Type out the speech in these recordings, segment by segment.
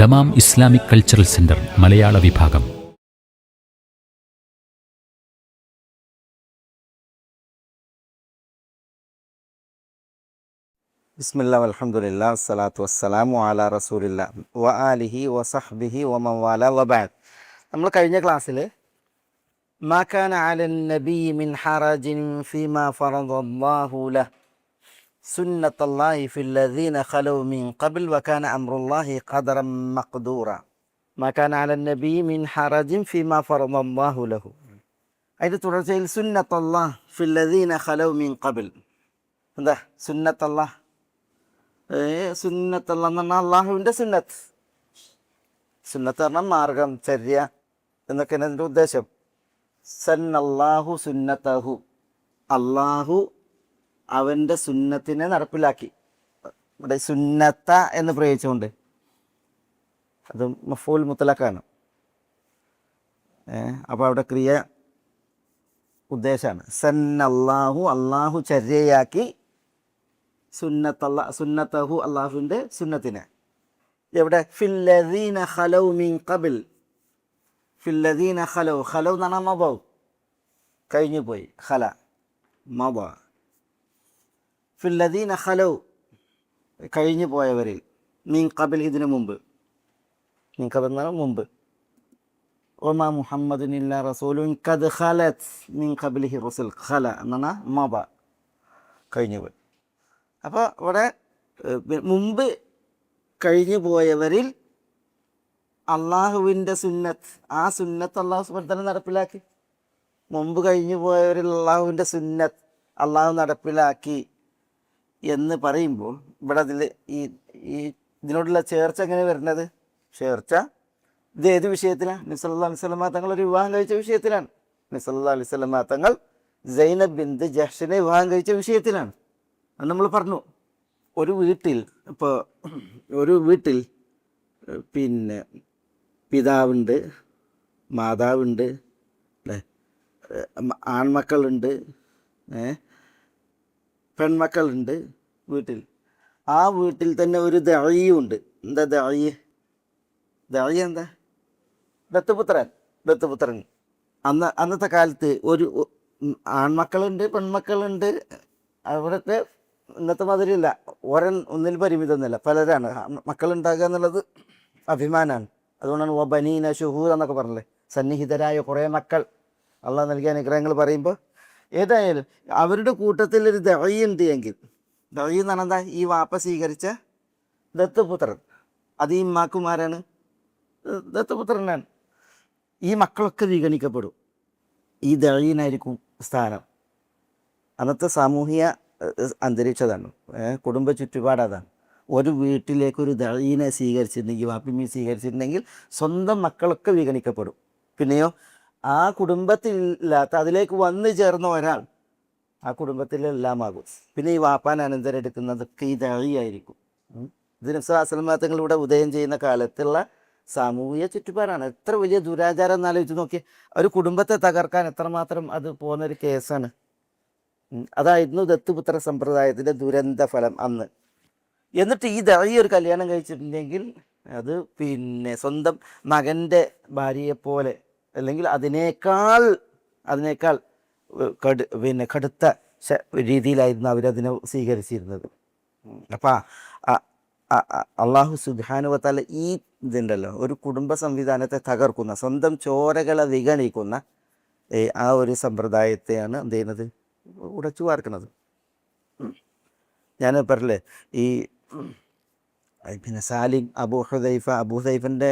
Dammam Islamic cultural centre മലയാള വിഭാഗം. ബിസ്മില്ലാ വൽഹംദുലില്ലാ വസ്സലാത്തു വസ്സലാമു അലാ റസൂലില്ലാ വ ആലിഹി വസഹ്ബിഹി വമൻ വാല വബഅദ്. നമ്മൾ കഴിഞ്ഞ ക്ലാസ്സിൽ മാ കാന അലൻ നബി മിൻ ഹറജിൻ ഫീമാ ഫറദല്ലാഹു ലഹു സുന്നത്തല്ലാഹി ഫില്ലദീന ഖലൂ മിൻ ഖബ്ൽ വകാന അംറുല്ലാഹി ഖദറൻ മഖ്ദൂറ. മാ കാന അലൻ നബി മിൻ ഹറജിൻ ഫീമാ ഫറദല്ലാഹു ലഹു. അതിൻ്റെ തുടർച്ചയിൽ സുന്നത്തല്ലാഹ് ഫില്ലദീന ഖലൂ മിൻ ഖബ്ൽ. എന്താ സുന്നത്തല്ലാഹ്? സുന്നത്തല്ല എന്ന് പറഞ്ഞാൽ അള്ളാഹുവിൻ്റെ സുന്നത്ത്. സുന്നത്ത് പറഞ്ഞാൽ മാർഗം, ചര്യ എന്നൊക്കെയാണ് അതിൻ്റെ ഉദ്ദേശം. സന്നല്ലാഹു സുന്നത്തഹു, അള്ളാഹു അവൻ്റെ സുന്നത്തിനെ നടപ്പിലാക്കി. ഇവിടെ സുന്നത്ത എന്ന് പ്രയോഗിച്ചുകൊണ്ട് അത് മഫൂൽ മുത്തലക്കാണ്. അപ്പോൾ അവിടെ ക്രിയ ഉദ്ദേശമാണ്. സന്നല്ലാഹു, അള്ളാഹു ചര്യയാക്കി, സുന്നത്തഹു അള്ളാഹുവിൻ്റെ സുന്നത്തിനെ. എവിടെ? ഫില്ലദീന ഖലൗ മിൻ ഖബൽ. ഫില്ലദീന ഖലൗ, ഖലൗ എന്ന് പറഞ്ഞാൽ മബൗ, കഴിഞ്ഞു പോയി. ഖല മബ. ഫില്ലദീന ഖലൗ, കഴിഞ്ഞു പോയവരിൽ. മിൻ ഖബൽ, ഇതിനു മുമ്പ്. മിൻ ഖബൽ എന്ന് പറഞ്ഞാൽ മുമ്പ്. ഒമാ മുഹമ്മദുൻ ഇല്ലാ റസൂലുൻ ഖദ് ഖലത് മിൻ ഖബ്ലിഹി റുസുൽ. ഖല എന്ന് പറഞ്ഞാൽ മബ, കഴിഞ്ഞു പോയി. അപ്പോൾ ഇവിടെ മുമ്പ് കഴിഞ്ഞു പോയവരിൽ അള്ളാഹുവിൻ്റെ സുന്നത്ത്, ആ സുന്നത്ത് അള്ളാഹു സുബ്ഹാനഹു വ തആല നടപ്പിലാക്കി. മുമ്പ് കഴിഞ്ഞു പോയവരിൽ അള്ളാഹുവിൻ്റെ സുന്നത്ത് അള്ളാഹു നടപ്പിലാക്കി എന്ന് പറയുമ്പോൾ ഇവിടെ അതിൽ ഈ ഇതിനോടുള്ള ചേർച്ച എങ്ങനെ വരുന്നത്? ചേർച്ച ഇത് ഏത് വിഷയത്തിലാണ്? നബി സല്ലല്ലാഹു അലൈഹി വസല്ലമ തങ്ങൾ ഒരു വിവാഹം കഴിച്ച വിഷയത്തിലാണ്. നബി സല്ലല്ലാഹു അലൈഹി വസല്ലമ തങ്ങൾ സൈനബ് ബിൻത് ജഹ്ഷിനെ വിവാഹം കഴിച്ച വിഷയത്തിലാണ്. അത് നമ്മൾ പറഞ്ഞു. ഒരു വീട്ടിൽ പിന്നെ പിതാവുണ്ട്, മാതാവുണ്ട്, അല്ലേ, ആൺമക്കളുണ്ട്, പെൺമക്കളുണ്ട് വീട്ടിൽ. ആ വീട്ടിൽ തന്നെ ഒരു ദഈയുണ്ട്. എന്താ ദഈ? ദഈ എന്താ? ദത്തുപുത്രൻ. അന്നത്തെ കാലത്ത് ഒരു ആൺമക്കളുണ്ട്, പെൺമക്കളുണ്ട്. അവിടുത്തെ ഇന്നത്തെ മാതിരിയല്ല, ഒന്നിൽ പരിമിതമൊന്നുമില്ല, പലരാണ്. മക്കളുണ്ടാകുക എന്നുള്ളത് അഭിമാനമാണ്. അതുകൊണ്ടാണ് വബനീന ശുഹൂദ എന്നൊക്കെ പറഞ്ഞല്ലേ, സന്നിഹിതരായ കുറേ മക്കൾ അള്ളാഹ് നൽകിയ അനുഗ്രഹങ്ങൾ പറയുമ്പോൾ. ഏതായാലും അവരുടെ കൂട്ടത്തിൽ ഒരു ദഈ ഉണ്ട് എങ്കിൽ, ദഈ എന്ന് പറഞ്ഞാൽ എന്താ? ഈ വാപ്പ സ്വീകരിച്ച ദത്തുപുത്രൻ. അത് ഈ ഉമ്മാക്കുമാരാണ്, ദത്തുപുത്രനാണ്. ഈ മക്കളൊക്കെ വിഗണിക്കപ്പെടും. ഈ ദഈനായിരിക്കും സ്ഥാനം. അന്നത്തെ സാമൂഹിക അന്തരീക്ഷതാണ്, കുടുംബ ചുറ്റുപാട് അതാണ്. ഒരു വീട്ടിലേക്കൊരു ദഈനെ സ്വീകരിച്ചിട്ടുണ്ടെങ്കിൽ, വാപ്പിമ്മി സ്വീകരിച്ചിട്ടുണ്ടെങ്കിൽ സ്വന്തം മക്കളൊക്കെ വിഗണിക്കപ്പെടും. പിന്നെയോ ആ കുടുംബത്തിലില്ലാത്ത, അതിലേക്ക് വന്നു ചേർന്ന ഒരാൾ ആ കുടുംബത്തിലെല്ലാമാകും. പിന്നെ ഈ വാപ്പാൻ അനന്തരം എടുക്കുന്നതൊക്കെ ഈ ദഈ ആയിരിക്കും. ഇത് നബി സല്ലല്ലാഹു അലൈഹി വസല്ലം തങ്ങൾ ഇവിടെ ഉദയം ചെയ്യുന്ന കാലത്തുള്ള സാമൂഹിക ചുറ്റുപാടാണ്. എത്ര വലിയ ദുരാചാരം എന്നാലോചിച്ച് നോക്കി. ഒരു കുടുംബത്തെ തകർക്കാൻ എത്രമാത്രം അത് പോകുന്നൊരു കേസാണ്. അതായിരുന്നു ദത്തുപുത്ര സമ്പ്രദായത്തിൻ്റെ ദുരന്ത ഫലം അന്ന്. എന്നിട്ട് ഈ ദഈ ഒരു കല്യാണം കഴിച്ചിട്ടുണ്ടെങ്കിൽ അത് പിന്നെ സ്വന്തം മകൻ്റെ ഭാര്യയെപ്പോലെ, അല്ലെങ്കിൽ അതിനേക്കാൾ കടുത്ത രീതിയിലായിരുന്നു അവരതിനെ സ്വീകരിച്ചിരുന്നത്. അപ്പം അള്ളാഹു സുബ്ഹാനഹു വ തആല ഈ ഇതുണ്ടല്ലോ, ഒരു കുടുംബ സംവിധാനത്തെ തകർക്കുന്ന, സ്വന്തം ചോരകളെ വിഗണിക്കുന്ന ആ ഒരു സമ്പ്രദായത്തെയാണ് എന്ത് ചെയ്യുന്നത്? ഉടച്ചു വാർക്കുന്നത്. ഞാൻ പറഞ്ഞില്ലേ, ഈ പിന്നെ സാലിം, അബൂ ഹുദൈഫൻ്റെ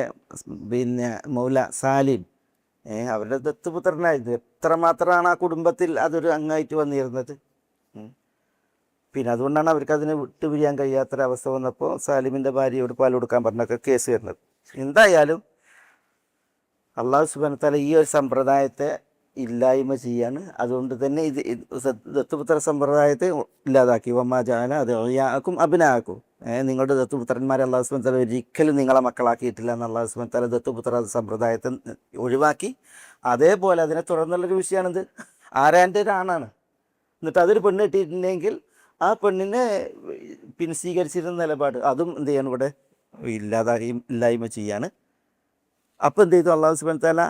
പിന്നെ മൗല സാലിം, അവരുടെ ദത്തുപുത്രനായിരുന്നു. എത്രമാത്രമാണ് ആ കുടുംബത്തിൽ അതൊരു അംഗമായിട്ട് വന്നിരുന്നത്. പിന്നെ അതുകൊണ്ടാണ് അവർക്ക് അതിനെ വിട്ടുപിരിയാൻ കഴിയാത്തൊരവസ്ഥ വന്നപ്പോൾ സാലിമിൻ്റെ ഭാര്യയോട് പാൽ കൊടുക്കാൻ പറഞ്ഞൊക്കെ കേസ് വരുന്നത്. എന്തായാലും അള്ളാഹു സുബ്ഹാനഹു വ തആല ഈ ഒരു സമ്പ്രദായത്തെ ഇല്ലായ്മ ചെയ്യാണ്. അതുകൊണ്ട് തന്നെ ഇത് ദത്തുപുത്ര സമ്പ്രദായത്തെ ഇല്ലാതാക്കി. വമാ ജഅല അദ്ഇയാഅക്കും അബ്നാഅക്കും, നിങ്ങളുടെ ദത്തുപുത്രന്മാരെ അള്ളാഹു സുബ്ഹാനഹു വ തആല ഒരിക്കലും നിങ്ങളെ മക്കളാക്കിയിട്ടില്ല എന്ന് അള്ളാഹു സുബ്ഹാനഹു വ തആല ദത്തുപുത്ര സമ്പ്രദായത്തെ ഒഴിവാക്കി. അതേപോലെ അതിനെ തുടർന്നുള്ളൊരു വിഷയമാണിത്. ആരാൻ്റെ ഒരാണാണ്, എന്നിട്ട് അതൊരു പെണ്ണ് കിട്ടിയിട്ടുണ്ടെങ്കിൽ ആ പെണ്ണിനെ പിന്നെ സ്വീകരിച്ചിരുന്ന നിലപാട് അതും എന്ത് ചെയ്യണം? ഇവിടെ ഇല്ലായ്മ ചെയ്യാണ്. അപ്പോൾ എന്ത് ചെയ്തു? അള്ളാഹു സുബ്ഹാനഹു വ തആല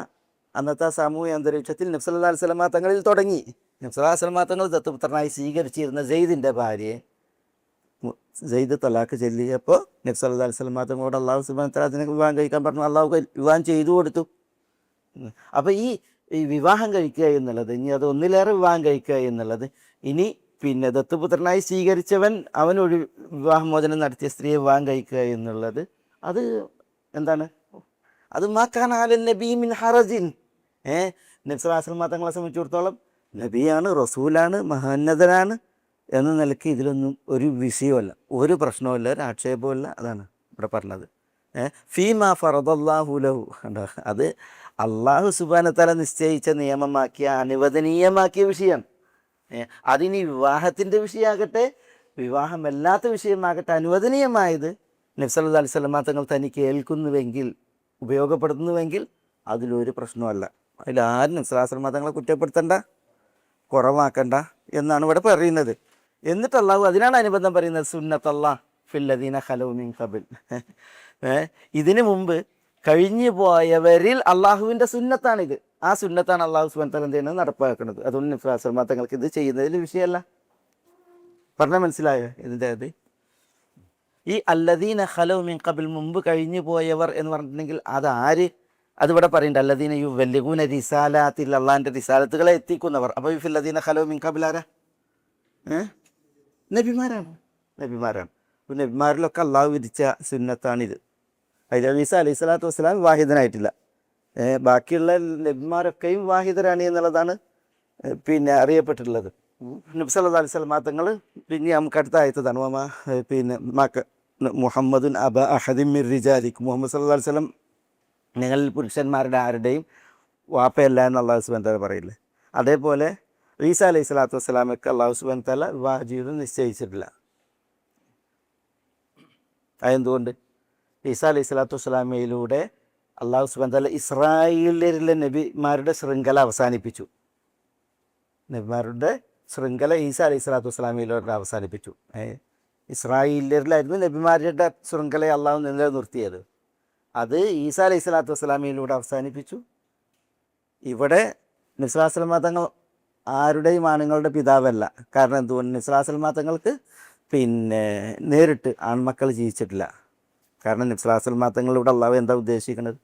അന്നത്തെ സാമൂഹ്യ അന്തരീക്ഷത്തിൽ നബി സല്ലല്ലാഹു അലൈഹി വസല്ലമ തങ്ങളിൽ തുടങ്ങി. നബി സല്ലല്ലാഹു അലൈഹി വസല്ലമ തങ്ങൾ ദത്തുപുത്രനായി സ്വീകരിച്ചിരുന്ന സെയ്ദിൻ്റെ ഭാര്യയെ സെയ്ദ് തലാഖ് ചൊല്ലിയപ്പോൾ നബി സല്ലല്ലാഹു അലൈഹി വസല്ലമ തങ്ങളോട് അള്ളാഹു സുബ്ഹാനഹു വ തആല അതിനെ വിവാഹം കഴിക്കാൻ പറഞ്ഞു. അള്ളാഹു വിവാഹം ചെയ്തു കൊടുത്തു. അപ്പോൾ ഈ വിവാഹം കഴിക്കുക എന്നുള്ളത്, ഇനി അത് ഒന്നിലേറെ വിവാഹം കഴിക്കുക എന്നുള്ളത്, ഇനി പിന്നെ ദത്തുപുത്രനായി സ്വീകരിച്ചവൻ അവനൊരു വിവാഹമോചനം നടത്തിയ സ്ത്രീയെ വിവാഹം കഴിക്കുക എന്നുള്ളത്, അത് എന്താണ്? അത് മാക്കാനാലൻ നബി മിൻ ഹറജിൻ. നബി സല്ലല്ലാഹു അലൈഹി വസല്ലം തങ്ങളെ സംബന്ധിച്ചിടത്തോളം നബിയാണ്, റസൂലാണ്, മഹോന്നതനാണ് എന്ന നിലയ്ക്ക് ഇതിലൊന്നും ഒരു വിഷയമല്ല, ഒരു പ്രശ്നവുമില്ല, ഒരു ആക്ഷേപവുമില്ല. അതാണ് ഇവിടെ പറഞ്ഞത്. ഫീമാ ഫറദല്ലാഹു ലഹു. അത് അള്ളാഹു സുബ്ഹാനഹു വ തആല നിശ്ചയിച്ച നിയമമാക്കിയ, അനുവദനീയമാക്കിയ വിഷയമാണ്. അതിനി വിവാഹത്തിൻ്റെ വിഷയമാകട്ടെ, വിവാഹമല്ലാത്ത വിഷയമാകട്ടെ, അനുവദനീയമായത് നബി സല്ലല്ലാഹു അലൈഹി വസല്ലം തങ്ങൾ തനിക്ക് ഏൽക്കുന്നുവെങ്കിൽ, ഉപയോഗപ്പെടുത്തുന്നുവെങ്കിൽ അതിലൊരു പ്രശ്നമല്ല. അതിലാരും നബി സല്ലല്ലാഹു അലൈഹി വസല്ലം തങ്ങളെ കുറ്റപ്പെടുത്തണ്ട, കുറവാക്കണ്ട എന്നാണ് ഇവിടെ പറയുന്നത്. എന്നിട്ട് അള്ളാഹു അതിനാണ് അനുബന്ധം പറയുന്നത്, സുന്നത്തല്ലാഹ് ഫില്ലദീന ഖലൗ മിൻ ഖബൽ. ഇതിനു മുമ്പ് കഴിഞ്ഞു പോയവരിൽ അള്ളാഹുവിൻ്റെ സുന്നത്താണിത്. ആ സുന്നത്താണ് അള്ളാഹു സുബ്ഹാനഹു വ തആല എന്ത് ചെയ്യുന്നത്? നടപ്പാക്കുന്നത്. അതുകൊണ്ട് നബി സല്ലല്ലാഹു അലൈഹി വസല്ലം തങ്ങൾക്ക് ഇത് ചെയ്യുന്നതിൽ വിഷയമല്ല. പറഞ്ഞാൽ മനസ്സിലായോ ഇതിൻ്റെ അത്? ഈ അല്ലദീന ഖലൗ മിൻ ഖബൽ, മുമ്പ് കഴിഞ്ഞു പോയവർ എന്ന് പറഞ്ഞിട്ടുണ്ടെങ്കിൽ അതാര്? അതിവിടെ പറയുന്നുണ്ട്, അല്ലദീന യുബല്ലിഗൂന റിസാലാത്തിൽ, അള്ളാഹിൻ്റെ റിസാലത്തുകളെ എത്തിക്കുന്നവർ. അപ്പോൾ ഈ ഫില്ലദീന ഖലൗ മിൻ ഖബൽ ആരാ? നബിമാരാണ്. അപ്പോൾ നബിമാരിലൊക്കെ അള്ളാഹു വിധിച്ച സുന്നത്താണിത്. അതിൽ ഈസ അലൈഹി സ്വലാത്തു വസ്സലാം വാഹിദനായിട്ടില്ല. ബാക്കിയുള്ള നബിമാരൊക്കെയും വാഹിദരാണ് എന്നുള്ളതാണ് പിന്നെ അറിയപ്പെട്ടിട്ടുള്ളത്. നബി സല്ലല്ലാഹു അലൈഹി വസല്ലം തങ്ങൾ പിന്നെ നമുക്ക് അടുത്ത ആയത്തതാണ്, പിന്നെ മുഹമ്മദുൻ അബ അഹദിൻ മിർ റിജാലിക്. മുഹമ്മദ് സല്ലല്ലാഹു അലൈഹി വസല്ലം നിങ്ങളിൽ പുരുഷന്മാരുടെ ആരുടെയും വാപ്പയല്ല എന്ന് അള്ളാഹു സുബ്ഹാനഹു വ തആല പറയില്ലേ. അതേപോലെ ഈസ അലൈഹി സ്വലാത്തു വസ്സലാമൊക്കെ അള്ളാഹു സുബ്ഹാനഹു വ തആല വിവാഹ ജീവിതം നിശ്ചയിച്ചിട്ടില്ല. അതെന്തുകൊണ്ട്? ഈസ അലൈഹി സ്വലാത്തു വസ്സലാമയിലൂടെ അള്ളാഹു സുബ്ഹാനഹു വ തആല ഇസ്രായേലിലെ നബിമാരുടെ ശൃംഖല അവസാനിപ്പിച്ചു. നബിമാരുടെ ശൃംഖല ഈസ അലൈഹി സ്വലാത്തു വസ്സലാമയിലൂടെ അവസാനിപ്പിച്ചു. ഇസ്രായേലിലായിരുന്നു നബിമാരുടെ ശൃംഖലയെ അള്ളാഹു നിലനിർത്തിയത്. അത് ഈസ അലൈഹി സ്വലാത്തു വസ്സലാമയിലൂടെ അവസാനിപ്പിച്ചു. ഇവിടെ നബി സല്ലല്ലാഹു അലൈഹി വസല്ലം തങ്ങൾ ആരുടെയും ആണുങ്ങളുടെ പിതാവല്ല. കാരണം എന്തുകൊണ്ട്? നബി സല്ലല്ലാഹു അലൈഹി വസല്ലം തങ്ങൾക്ക് പിന്നെ നേരിട്ട് ആൺമക്കൾ ജീവിച്ചിട്ടില്ല. കാരണം നബി സല്ലല്ലാഹു അലൈഹി വസല്ലം തങ്ങളിലൂടെ അള്ളാഹു എന്താ ഉദ്ദേശിക്കുന്നത്?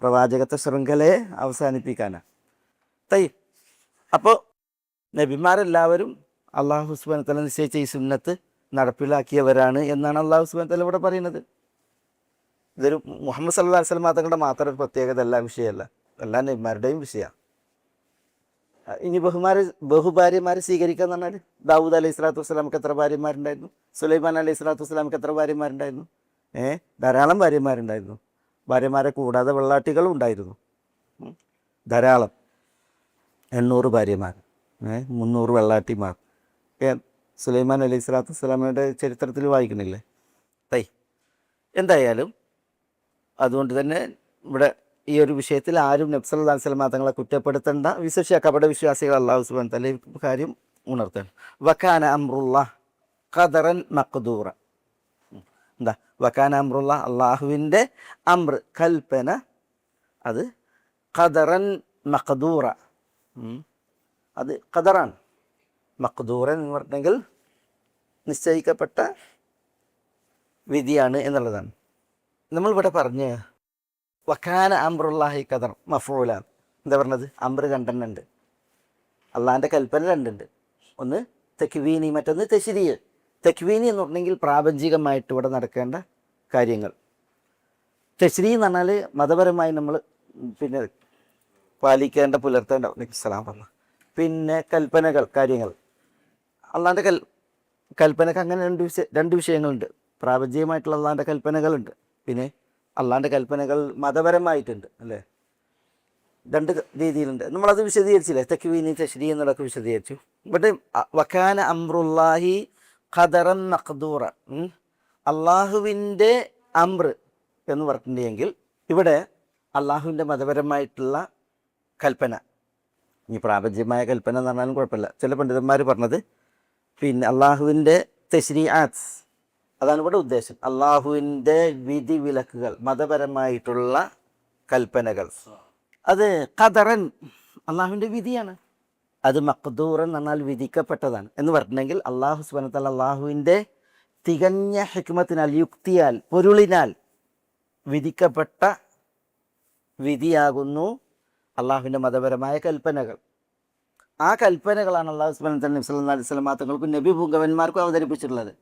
പ്രവാചകത്വ ശൃംഖലയെ അവസാനിപ്പിക്കാനാണ്. അപ്പോൾ നബിമാരെല്ലാവരും അള്ളാഹു സുബ്ഹാനഹു വ തആല നിശ്ചയിച്ച ഈ സുന്നത്ത് നടപ്പിലാക്കിയവരാണ് എന്നാണ് അള്ളാഹു സുബ്ഹാനഹു വ തആല ഇവിടെ പറയുന്നത്. ഇതൊരു മുഹമ്മദ് സല്ലല്ലാഹു അലൈഹി വസല്ലം തങ്ങളുടെ മാത്രം ഒരു പ്രത്യേകത, എല്ലാ വിഷയമല്ല, എല്ലാ നബിമാരുടെയും വിഷയമാണ്. ഇനി ബഹുഭാര്യമാരെ സ്വീകരിക്കുക എന്ന് പറഞ്ഞാൽ, ദാവൂദ് അലൈഹി സ്വലാത്തു വസ്സലാമക്ക് എത്ര ഭാര്യമാരുണ്ടായിരുന്നു? സുലൈമാൻ അലൈഹി സ്വലാത്തു വസ്സലാമക്ക് എത്ര ഭാര്യമാരുണ്ടായിരുന്നു? ധാരാളം ഭാര്യമാരുണ്ടായിരുന്നു. ഭാര്യമാരെ കൂടാതെ വെള്ളാട്ടികളും ഉണ്ടായിരുന്നു, ധാരാളം. 800 ഭാര്യമാർ, 300 വെള്ളാട്ടിമാർ. സുലൈമാൻ അലൈഹി സ്വലാത്തു വസ്സലാമയുടെ ചരിത്രത്തിൽ വായിക്കണില്ലേ? എന്തായാലും അതുകൊണ്ട് തന്നെ ഇവിടെ ഈ ഒരു വിഷയത്തിൽ ആരും നബി സല്ലല്ലാഹു അലൈഹി വസല്ലം തങ്ങളെ കുറ്റപ്പെടുത്തേണ്ട. വിശേഷ കപട വിശ്വാസികൾ അല്ലാഹു സുബ്ഹാനഹു വ തആല ഈ കാര്യം ഉണർത്തണം. വകാന അംറുല്ലാഹ് ഖദറൻ മഖ്ദൂറ. എന്താ വകാന അംറുല്ലാഹ്? അള്ളാഹുവിൻ്റെ അംർ, കൽപ്പന, അത് ഖദറൻ മഖ്ദൂറ, അത് ഖദറാണ്. മഖ്ദൂറൻ എന്ന് പറഞ്ഞെങ്കിൽ നിശ്ചയിക്കപ്പെട്ട വിധിയാണ് എന്നുള്ളതാണ്. നമ്മളിവിടെ പറഞ്ഞ് വക്കാന അംറുല്ലാഹി ഖദർ മഫ്ഊലാണ്. എന്താ പറഞ്ഞത്? അംറ് രണ്ടെണ്ണുണ്ട്, അള്ളാഹിൻ്റെ കൽപ്പന രണ്ടുണ്ട്. ഒന്ന് തക്വീനി, മറ്റൊന്ന് തശ്രീഅ്. തക്വീനി എന്ന് പറഞ്ഞെങ്കിൽ പ്രാപഞ്ചികമായിട്ട് ഇവിടെ നടക്കേണ്ട കാര്യങ്ങൾ. തശ്രീ എന്ന് പറഞ്ഞാൽ മതപരമായി നമ്മൾ പിന്നെ പാലിക്കേണ്ട, പുലർത്തേണ്ട പിന്നെ കൽപ്പനകൾ, കാര്യങ്ങൾ. അള്ളാഹിൻ്റെ കൽപ്പനക്ക് അങ്ങനെ രണ്ട് വിഷയങ്ങളുണ്ട്. പ്രാപഞ്ചികമായിട്ടുള്ള അള്ളാഹിൻ്റെ കൽപ്പനകളുണ്ട്, പിന്നെ അള്ളാഹിൻ്റെ കൽപ്പനകൾ മതപരമായിട്ടുണ്ട്, അല്ലേ? രണ്ട് രീതിയിലുണ്ട്. നമ്മളത് വിശദീകരിച്ചില്ലേ? തക്വീനി, തശ്രീ എന്നുള്ളതൊക്കെ വിശദീകരിച്ചു. ഇവിടെ വക്കാന അംറുല്ലാഹി ഖദറൻ മഖ്ദൂറ, അള്ളാഹുവിൻ്റെ അംർ എന്ന് പറഞ്ഞിട്ടുണ്ടെങ്കിൽ ഇവിടെ അള്ളാഹുവിൻ്റെ മതപരമായിട്ടുള്ള കൽപ്പന. ഈ പ്രാപഞ്ചികമായ കൽപ്പന എന്ന് പറഞ്ഞാലും കുഴപ്പമില്ല. ചില പണ്ഡിതന്മാർ പറഞ്ഞത് പിന്നെ അള്ളാഹുവിൻ്റെ തശ്രീആത്ത്, അതാണ് ഇവിടെ ഉദ്ദേശം. അള്ളാഹുവിൻ്റെ വിധി വിലക്കുകൾ, മതപരമായിട്ടുള്ള കൽപ്പനകൾ, അത് ഖദറൻ അള്ളാഹുവിൻ്റെ വിധിയാണ്. അത് മഖ്ദൂറൻ എന്നാൽ വിധിക്കപ്പെട്ടതാണ് എന്ന് പറഞ്ഞെങ്കിൽ അള്ളാഹു സുബ്ഹാനഹു വ തആല അള്ളാഹുവിൻ്റെ തികഞ്ഞ ഹിക്മത്തിനാൽ, യുക്തിയാൽ, പൊരുളിനാൽ വിധിക്കപ്പെട്ട വിധിയാകുന്നു അള്ളാഹുവിൻ്റെ മതപരമായ കൽപ്പനകൾ. ആ കൽപ്പനകളാണ് അള്ളാഹു സുബ്ഹാനഹു വ തആല നബി സല്ലല്ലാഹു അലൈഹി വസല്ലം തങ്ങൾക്കും നബി പുങ്കവന്മാർക്കും അവതരിപ്പിച്ചിട്ടുള്ളത്.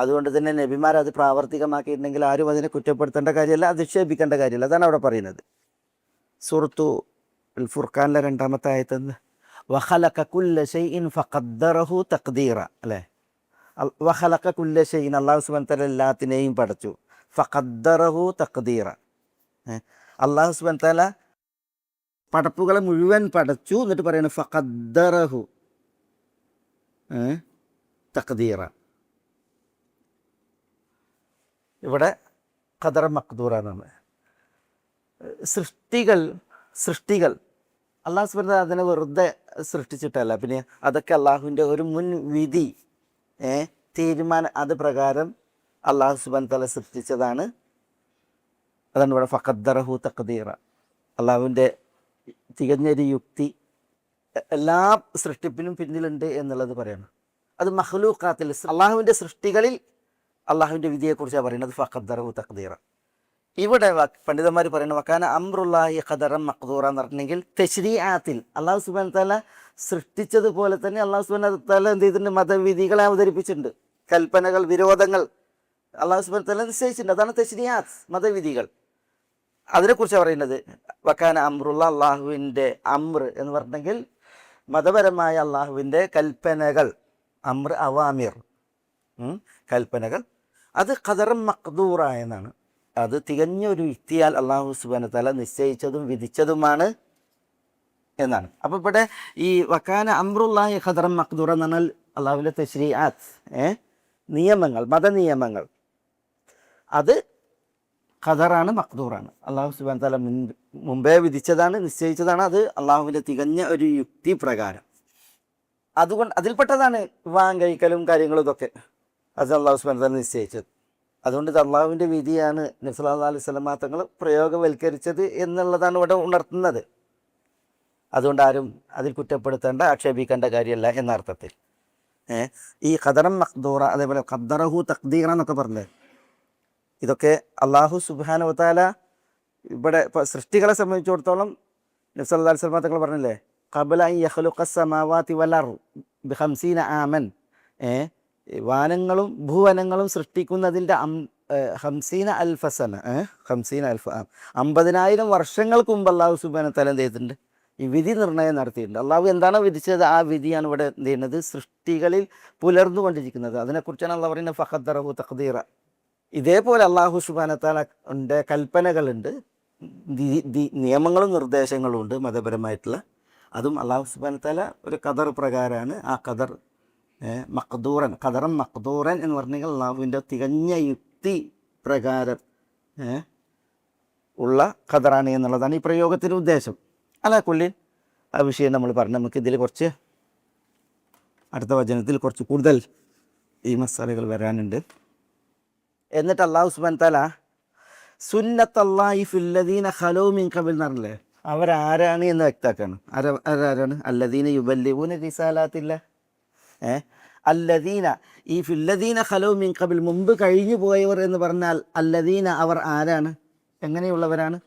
അതുകൊണ്ട് തന്നെ നബിമാർ അത് പ്രാവർത്തികമാക്കിയിട്ടുണ്ടെങ്കിൽ ആരും അതിനെ കുറ്റപ്പെടുത്തേണ്ട കാര്യമല്ല, അധിക്ഷേപിക്കേണ്ട കാര്യമല്ല. അതാണ് അവിടെ പറയുന്നത്. സൂറത്തു അൽ ഫുർഖാനിലെ 2-ാമത്തെ ആയത്ത് വഖലഖ കുല്ല ശൈഇൻ ഫഖദ്ദറഹു തഖ്ദീറ, അല്ലേ? വഖലഖ കുല്ല ശൈഇൻ, അല്ലാഹു സുബ്ഹാനഹു വ തആല എല്ലാത്തിനെയും പടച്ചു. ഫഖദ്ദറഹു തഖ്ദീറ, അല്ലാഹു സുബ്ഹാനഹു വ തആല പടപ്പുകളെ മുഴുവൻ പടച്ചു. എന്നിട്ട് പറയുന്നത് ഫഖദ്ദറഹു തഖ്ദീറ. ഇവിടെ ഖദറ മഖ്ദൂറ എന്നാണ്. സൃഷ്ടികൾ അള്ളാഹു സുബ്ഹാനഹു വ തആല അതിനെ വെറുതെ സൃഷ്ടിച്ചിട്ടല്ല, പിന്നെ അതൊക്കെ അള്ളാഹുവിൻ്റെ ഒരു മുൻ വിധി, തീരുമാനം, അത് പ്രകാരം അള്ളാഹു സുബ്ഹാനഹു വ തആല സൃഷ്ടിച്ചതാണ്. അതാണ് ഇവിടെ ഫഖദ്ദറഹു തഖ്ദീറ. അള്ളാഹുവിൻ്റെ തികഞ്ഞൊരു യുക്തി എല്ലാ സൃഷ്ടിപ്പിനും പിന്നിലുണ്ട് എന്നുള്ളത് പറയണം. അത് മഖ്ലൂഖാത്തിൽ, അള്ളാഹുവിൻ്റെ സൃഷ്ടികളിൽ അള്ളാഹുവിൻ്റെ വിധിയെക്കുറിച്ചാണ് പറയുന്നത്. ഫഖദ്ദറഹു തഖ്ദീറ. ഇവിടെ പണ്ഡിതന്മാർ പറയുന്നത് വക്കാന അംറുല്ലാഹി ഖദറൻ മഖ്ദൂറ എന്ന് പറഞ്ഞിട്ടുണ്ടെങ്കിൽ തശ്രീആത്തിൽ അള്ളാഹു സുബ്ഹാനഹു വ തആല സൃഷ്ടിച്ചതുപോലെ തന്നെ അള്ളാഹു സുബ്ഹാനഹു വ തആല എന്ത് ചെയ്തിട്ടുണ്ട്? മതവിധികളെ അവതരിപ്പിച്ചിട്ടുണ്ട്. കൽപ്പനകൾ, വിരോധങ്ങൾ അള്ളാഹു സുബ്ഹാനഹു വ തആല നിശ്ചയിച്ചിട്ടുണ്ട്. അതാണ് തശ്രീആത്ത്, മതവിധികൾ. അതിനെക്കുറിച്ചാണ് പറയുന്നത്. വക്കാന അംറുള്ള, അള്ളാഹുവിൻ്റെ അംർ എന്ന് പറഞ്ഞെങ്കിൽ മതപരമായ അള്ളാഹുവിൻ്റെ കൽപ്പനകൾ, അംർ അവാമിർ, കൽപ്പനകൾ, അത് ഖദറൻ മഖ്ദൂറ എന്നാണ്. അത് തികഞ്ഞൊരു യുക്തിയാൽ അള്ളാഹു സുബ്ഹാനഹു വ തആല നിശ്ചയിച്ചതും വിധിച്ചതുമാണ് എന്നാണ്. അപ്പോൾ ഇവിടെ ഈ വക്കാന അംറുല്ലാഹി ഖദറൻ മഖ്ദൂറ എന്ന് പറഞ്ഞാൽ അള്ളാഹുവിൻ്റെ തശ്രീആത്ത്, നിയമങ്ങൾ, മതനിയമങ്ങൾ, അത് ഖദറാണ്, മഖ്ദൂറാണ്. അള്ളാഹു സുബ്ഹാനഹു വ തആല മുമ്പേ വിധിച്ചതാണ്, നിശ്ചയിച്ചതാണ്. അത് അള്ളാഹുവിൻ്റെ തികഞ്ഞ ഒരു യുക്തി പ്രകാരം. അതുകൊണ്ട് അതിൽപ്പെട്ടതാണ് വിവാഹം കഴിക്കലും കാര്യങ്ങളും, ഇതൊക്കെ അത് അള്ളാഹു സുബ്ഹാനഹു വ തആല നിശ്ചയിച്ചത്. അതുകൊണ്ട് ഇത് അള്ളാഹുവിൻ്റെ വിധിയാണ് നബി സല്ലല്ലാഹു അലൈഹി വസല്ലം തങ്ങൾ പ്രയോഗവൽക്കരിച്ചത് എന്നുള്ളതാണ് ഇവിടെ ഉണർത്തുന്നത്. അതുകൊണ്ട് ആരും അതിൽ കുറ്റപ്പെടുത്തേണ്ട, ആക്ഷേപിക്കേണ്ട കാര്യമല്ല എന്ന അർത്ഥത്തിൽ. ഈ ഖദറൻ മഖ്ദൂറ, അതേപോലെ ഖദ്ദറഹു തഖ്ദീറ എന്നൊക്കെ പറഞ്ഞത്, ഇതൊക്കെ അള്ളാഹു സുബ്ഹാനഹു വ തആല ഇവിടെ ഇപ്പോൾ സൃഷ്ടികളെ സംബന്ധിച്ചിടത്തോളം നബി സല്ലല്ലാഹു അലൈഹി വസല്ലം തങ്ങൾ പറഞ്ഞില്ലേ, ഖബല അൻ യഖ്ലുഖസ് സമാവാതി വൽ അർദ് ബി50 ആമൻ, വാനങ്ങളും ഭൂവനങ്ങളും സൃഷ്ടിക്കുന്നതിൻ്റെ 50,000 സന, 50,000 വർഷങ്ങൾക്ക് മുമ്പ് അള്ളാഹു സുബ്ഹാനഹു വ തആല എന്ത് ചെയ്തിട്ടുണ്ട്? ഈ വിധി നിർണ്ണയം നടത്തിയിട്ടുണ്ട്. അള്ളാഹു എന്താണോ വിധിച്ചത് ആ വിധിയാണ് ഇവിടെ എന്ത് ചെയ്യുന്നത്? സൃഷ്ടികളിൽ പുലർന്നുകൊണ്ടിരിക്കുന്നത്. അതിനെക്കുറിച്ചാണ് അള്ളാഹു പറയുന്നത് ഫഖദ്ദറഹു തഖ്ദീറ. ഇതേപോലെ അള്ളാഹു സുബ്ഹാനഹു വ തആലയുടെ കൽപ്പനകളുണ്ട്, നിയമങ്ങളും നിർദ്ദേശങ്ങളും ഉണ്ട് മതപരമായിട്ടുള്ള. അതും അള്ളാഹു സുബ്ഹാനഹു വ തആല ഒരു ഖദർ പ്രകാരമാണ്. ആ ഖദർ മഖ്ദൂറൻ, ഖദറൻ മഖ്ദൂറൻ എന്ന് പറഞ്ഞെങ്കിൽ അള്ളാഹുവിൻ്റെ തികഞ്ഞ യുക്തി പ്രകാരം ഉള്ള ഖദറാണ് എന്നുള്ളതാണ് ഈ പ്രയോഗത്തിൻ്റെ ഉദ്ദേശം. അല്ല കുല്ലിൻ ആ വിഷയം നമ്മൾ പറഞ്ഞു. നമുക്ക് ഇതിൽ കുറച്ച് അടുത്ത വചനത്തിൽ കുറച്ച് കൂടുതൽ ഈ മസാലകൾ വരാനുണ്ട്. എന്നിട്ട് അള്ളാഹു സുബ്ഹാനഹു വ തആല സുന്നത്തല്ലാഹി ഫില്ലദീന ഖലൂ മിൻ ഖബൽ എന്ന് പറഞ്ഞില്ലേ, അവരാരാണ് എന്ന് വ്യക്തമാക്കാണ്. ആരാണ്? അല്ലദീന യുബല്ലിഗൂന റിസാലാത്തില്ല. അല്ലദീന, ഈ ഫില്ലദീന ഖലൂ മിൻ ഖബൽ, മുമ്പ് കഴിഞ്ഞു പോയവർ എന്ന് പറഞ്ഞാൽ അല്ലദീന, അവർ ആരാണ്? എങ്ങനെയുള്ളവരാണ്?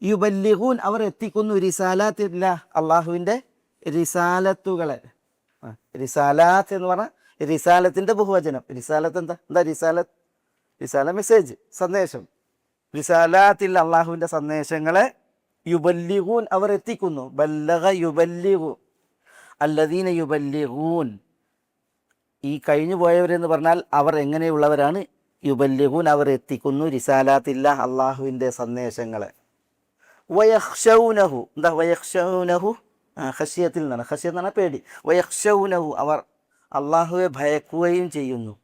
യുബല്ലിഗൂൻ, അവർ എത്തിക്കുന്നു, റിസാലാത്തില്ല, അള്ളാഹുവിൻ്റെ റിസാലത്തുകളെ. റിസാലാത്ത് എന്ന് പറഞ്ഞാൽ റിസാലത്തിൻ്റെ ബഹുവചനം. റിസാലത്ത് എന്താ റിസാലത്ത്? റിസാല മെസ്സേജ്, സന്ദേശം. റിസാലാത്തിൽ അള്ളാഹുവിൻ്റെ സന്ദേശങ്ങളെ യുബല്ലിഗൂൻ, അവർ എത്തിക്കുന്നു. ബല്ലഗ യുബല്ലിഗു, അല്ലദീന യുബല്ലിഗൂൻ, ഈ കഴിഞ്ഞു പോയവരെന്ന് പറഞ്ഞാൽ അവർ എങ്ങനെയുള്ളവരാണ്? യുബല്ലിഗൂൻ, അവർ എത്തിക്കുന്നു, റിസാലാത്തില്ല, അള്ളാഹുവിൻ്റെ സന്ദേശങ്ങളെ. വയഖ്ശൗനഹു, എന്താ വയഖ്ശൗനഹു? ഖശിയത്തിൽ നിന്നാണ്. ഖശിയ എന്ന് പറഞ്ഞാൽ പേടി. വയഖ്ശൗനഹു, അവർ അള്ളാഹുവെ ഭയക്കുകയും ചെയ്യുന്നു.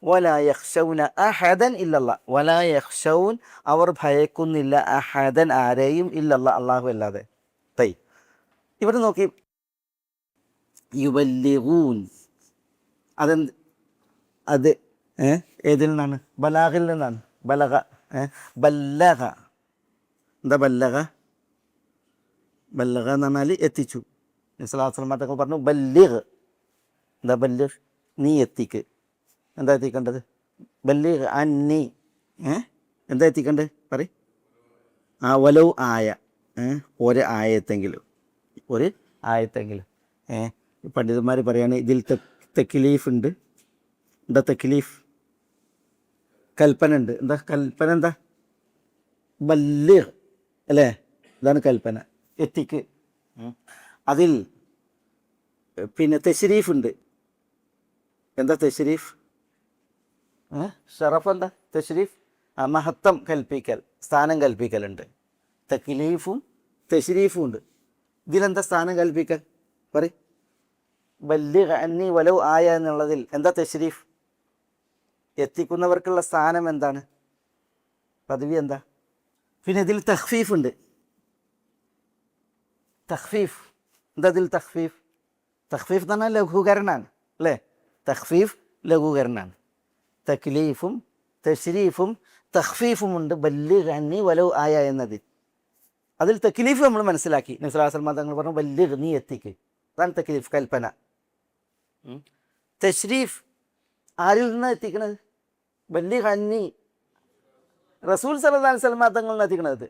വലാ യഖ്ശൗന അഹദൻ ഇല്ലല്ലാഹ്, വലാ യഖ്ശൗൻ, അവർ ഭയക്കുന്നില്ല, അഹദൻ, ആരെയും, ഇല്ലല്ലാഹ്, അള്ളാഹു അല്ലാതെ. തൈ ഇവിടെ നോക്കി, യുബല്ലിഗൂൻ, അത് ഏതിൽ നിന്നാണ്? ബലാഗിൽ നിന്നാണ്. ബലഗ, ബല്ലഗ. എന്താ ബല്ലഗ? ബല്ലഗ എന്ന് പറഞ്ഞാൽ എത്തിച്ചു. നിസ്ലാസ്ലമത്തൊക്കെ പറഞ്ഞു ബല്ലിഗ്. എന്താ ബല്ലിഗ്? നീ എത്തിക്ക്. എന്താ എത്തിക്കേണ്ടത്? ബല്ലിഗ് അന്നി. എന്താ എത്തിക്കേണ്ടത്? പറയും. വലൗ ആയ, ഒരു ആയത്തെങ്കിലും, ഒരു ആയത്തെങ്കിലും. പണ്ഡിതന്മാർ പറയാണ് ഇതിൽ തെക്കിലീഫ് ഉണ്ട്. എന്താ തെക്കിലീഫ്? കൽപ്പന ഉണ്ട്. എന്താ കൽപ്പന? എന്താ? ബല്ലിഗ് അല്ലേ? ഇതാണ് കൽപ്പന, എത്തിക്ക്. അതിൽ പിന്നെ തെശ്രീഫ് ഉണ്ട്. എന്താ തെശ്രീഫ്? ഷറഫ്. എന്താ തെശ്രീഫ്? മഹത്വം കൽപ്പിക്കൽ, സ്ഥാനം കൽപ്പിക്കലുണ്ട്. തക്ലീഫും തെശ്രീഫും ഉണ്ട്. ഇതിലെന്താ സ്ഥാനം കൽപ്പിക്കൽ? പറയും. ബല്ലിഗ് അന്നി വലൗ ആയ എന്നുള്ളതിൽ എന്താ തെശ്രീഫ്? എത്തിക്കുന്നവർക്കുള്ള സ്ഥാനം എന്താണ്? പദവി എന്താ? പിന്നെ ഇതിൽ തഖ്ഫീഫ് ഉണ്ട്. തഖ്ഫീഫ് എന്താ? ഇതിൽ തഖ്ഫീഫ്. തഖ്ഫീഫ് എന്ന് പറഞ്ഞാൽ ലഘൂകരണമാണ് അല്ലേ? തഖ്ഫീഫ് ലഘൂകരണമാണ്. തക്ലീഫും തശ്രീഫും തഖ്ഫീഫും ഉണ്ട് ബല്ലിഗ് അന്നി വലൗ ആയ എന്നതിൽ. അതിൽ തക്ലീഫ് നമ്മൾ മനസ്സിലാക്കി. നബി സ്വല്ലല്ലാഹു അലൈഹി വസല്ലം തങ്ങൾ പറഞ്ഞു ബല്ലിഗ്, നീ എത്തിക്ക്. അതാണ് തക്ലീഫ്, കൽപ്പന. തശ്രീഫ് ആരിൽ നിന്നാണ് എത്തിക്കണത്? ബല്ലിഗ് അന്നി, റസൂൽ സല്ലല്ലാഹു അലൈഹി വസല്ലം തങ്ങളിൽ നിന്ന് എത്തിക്കണത്.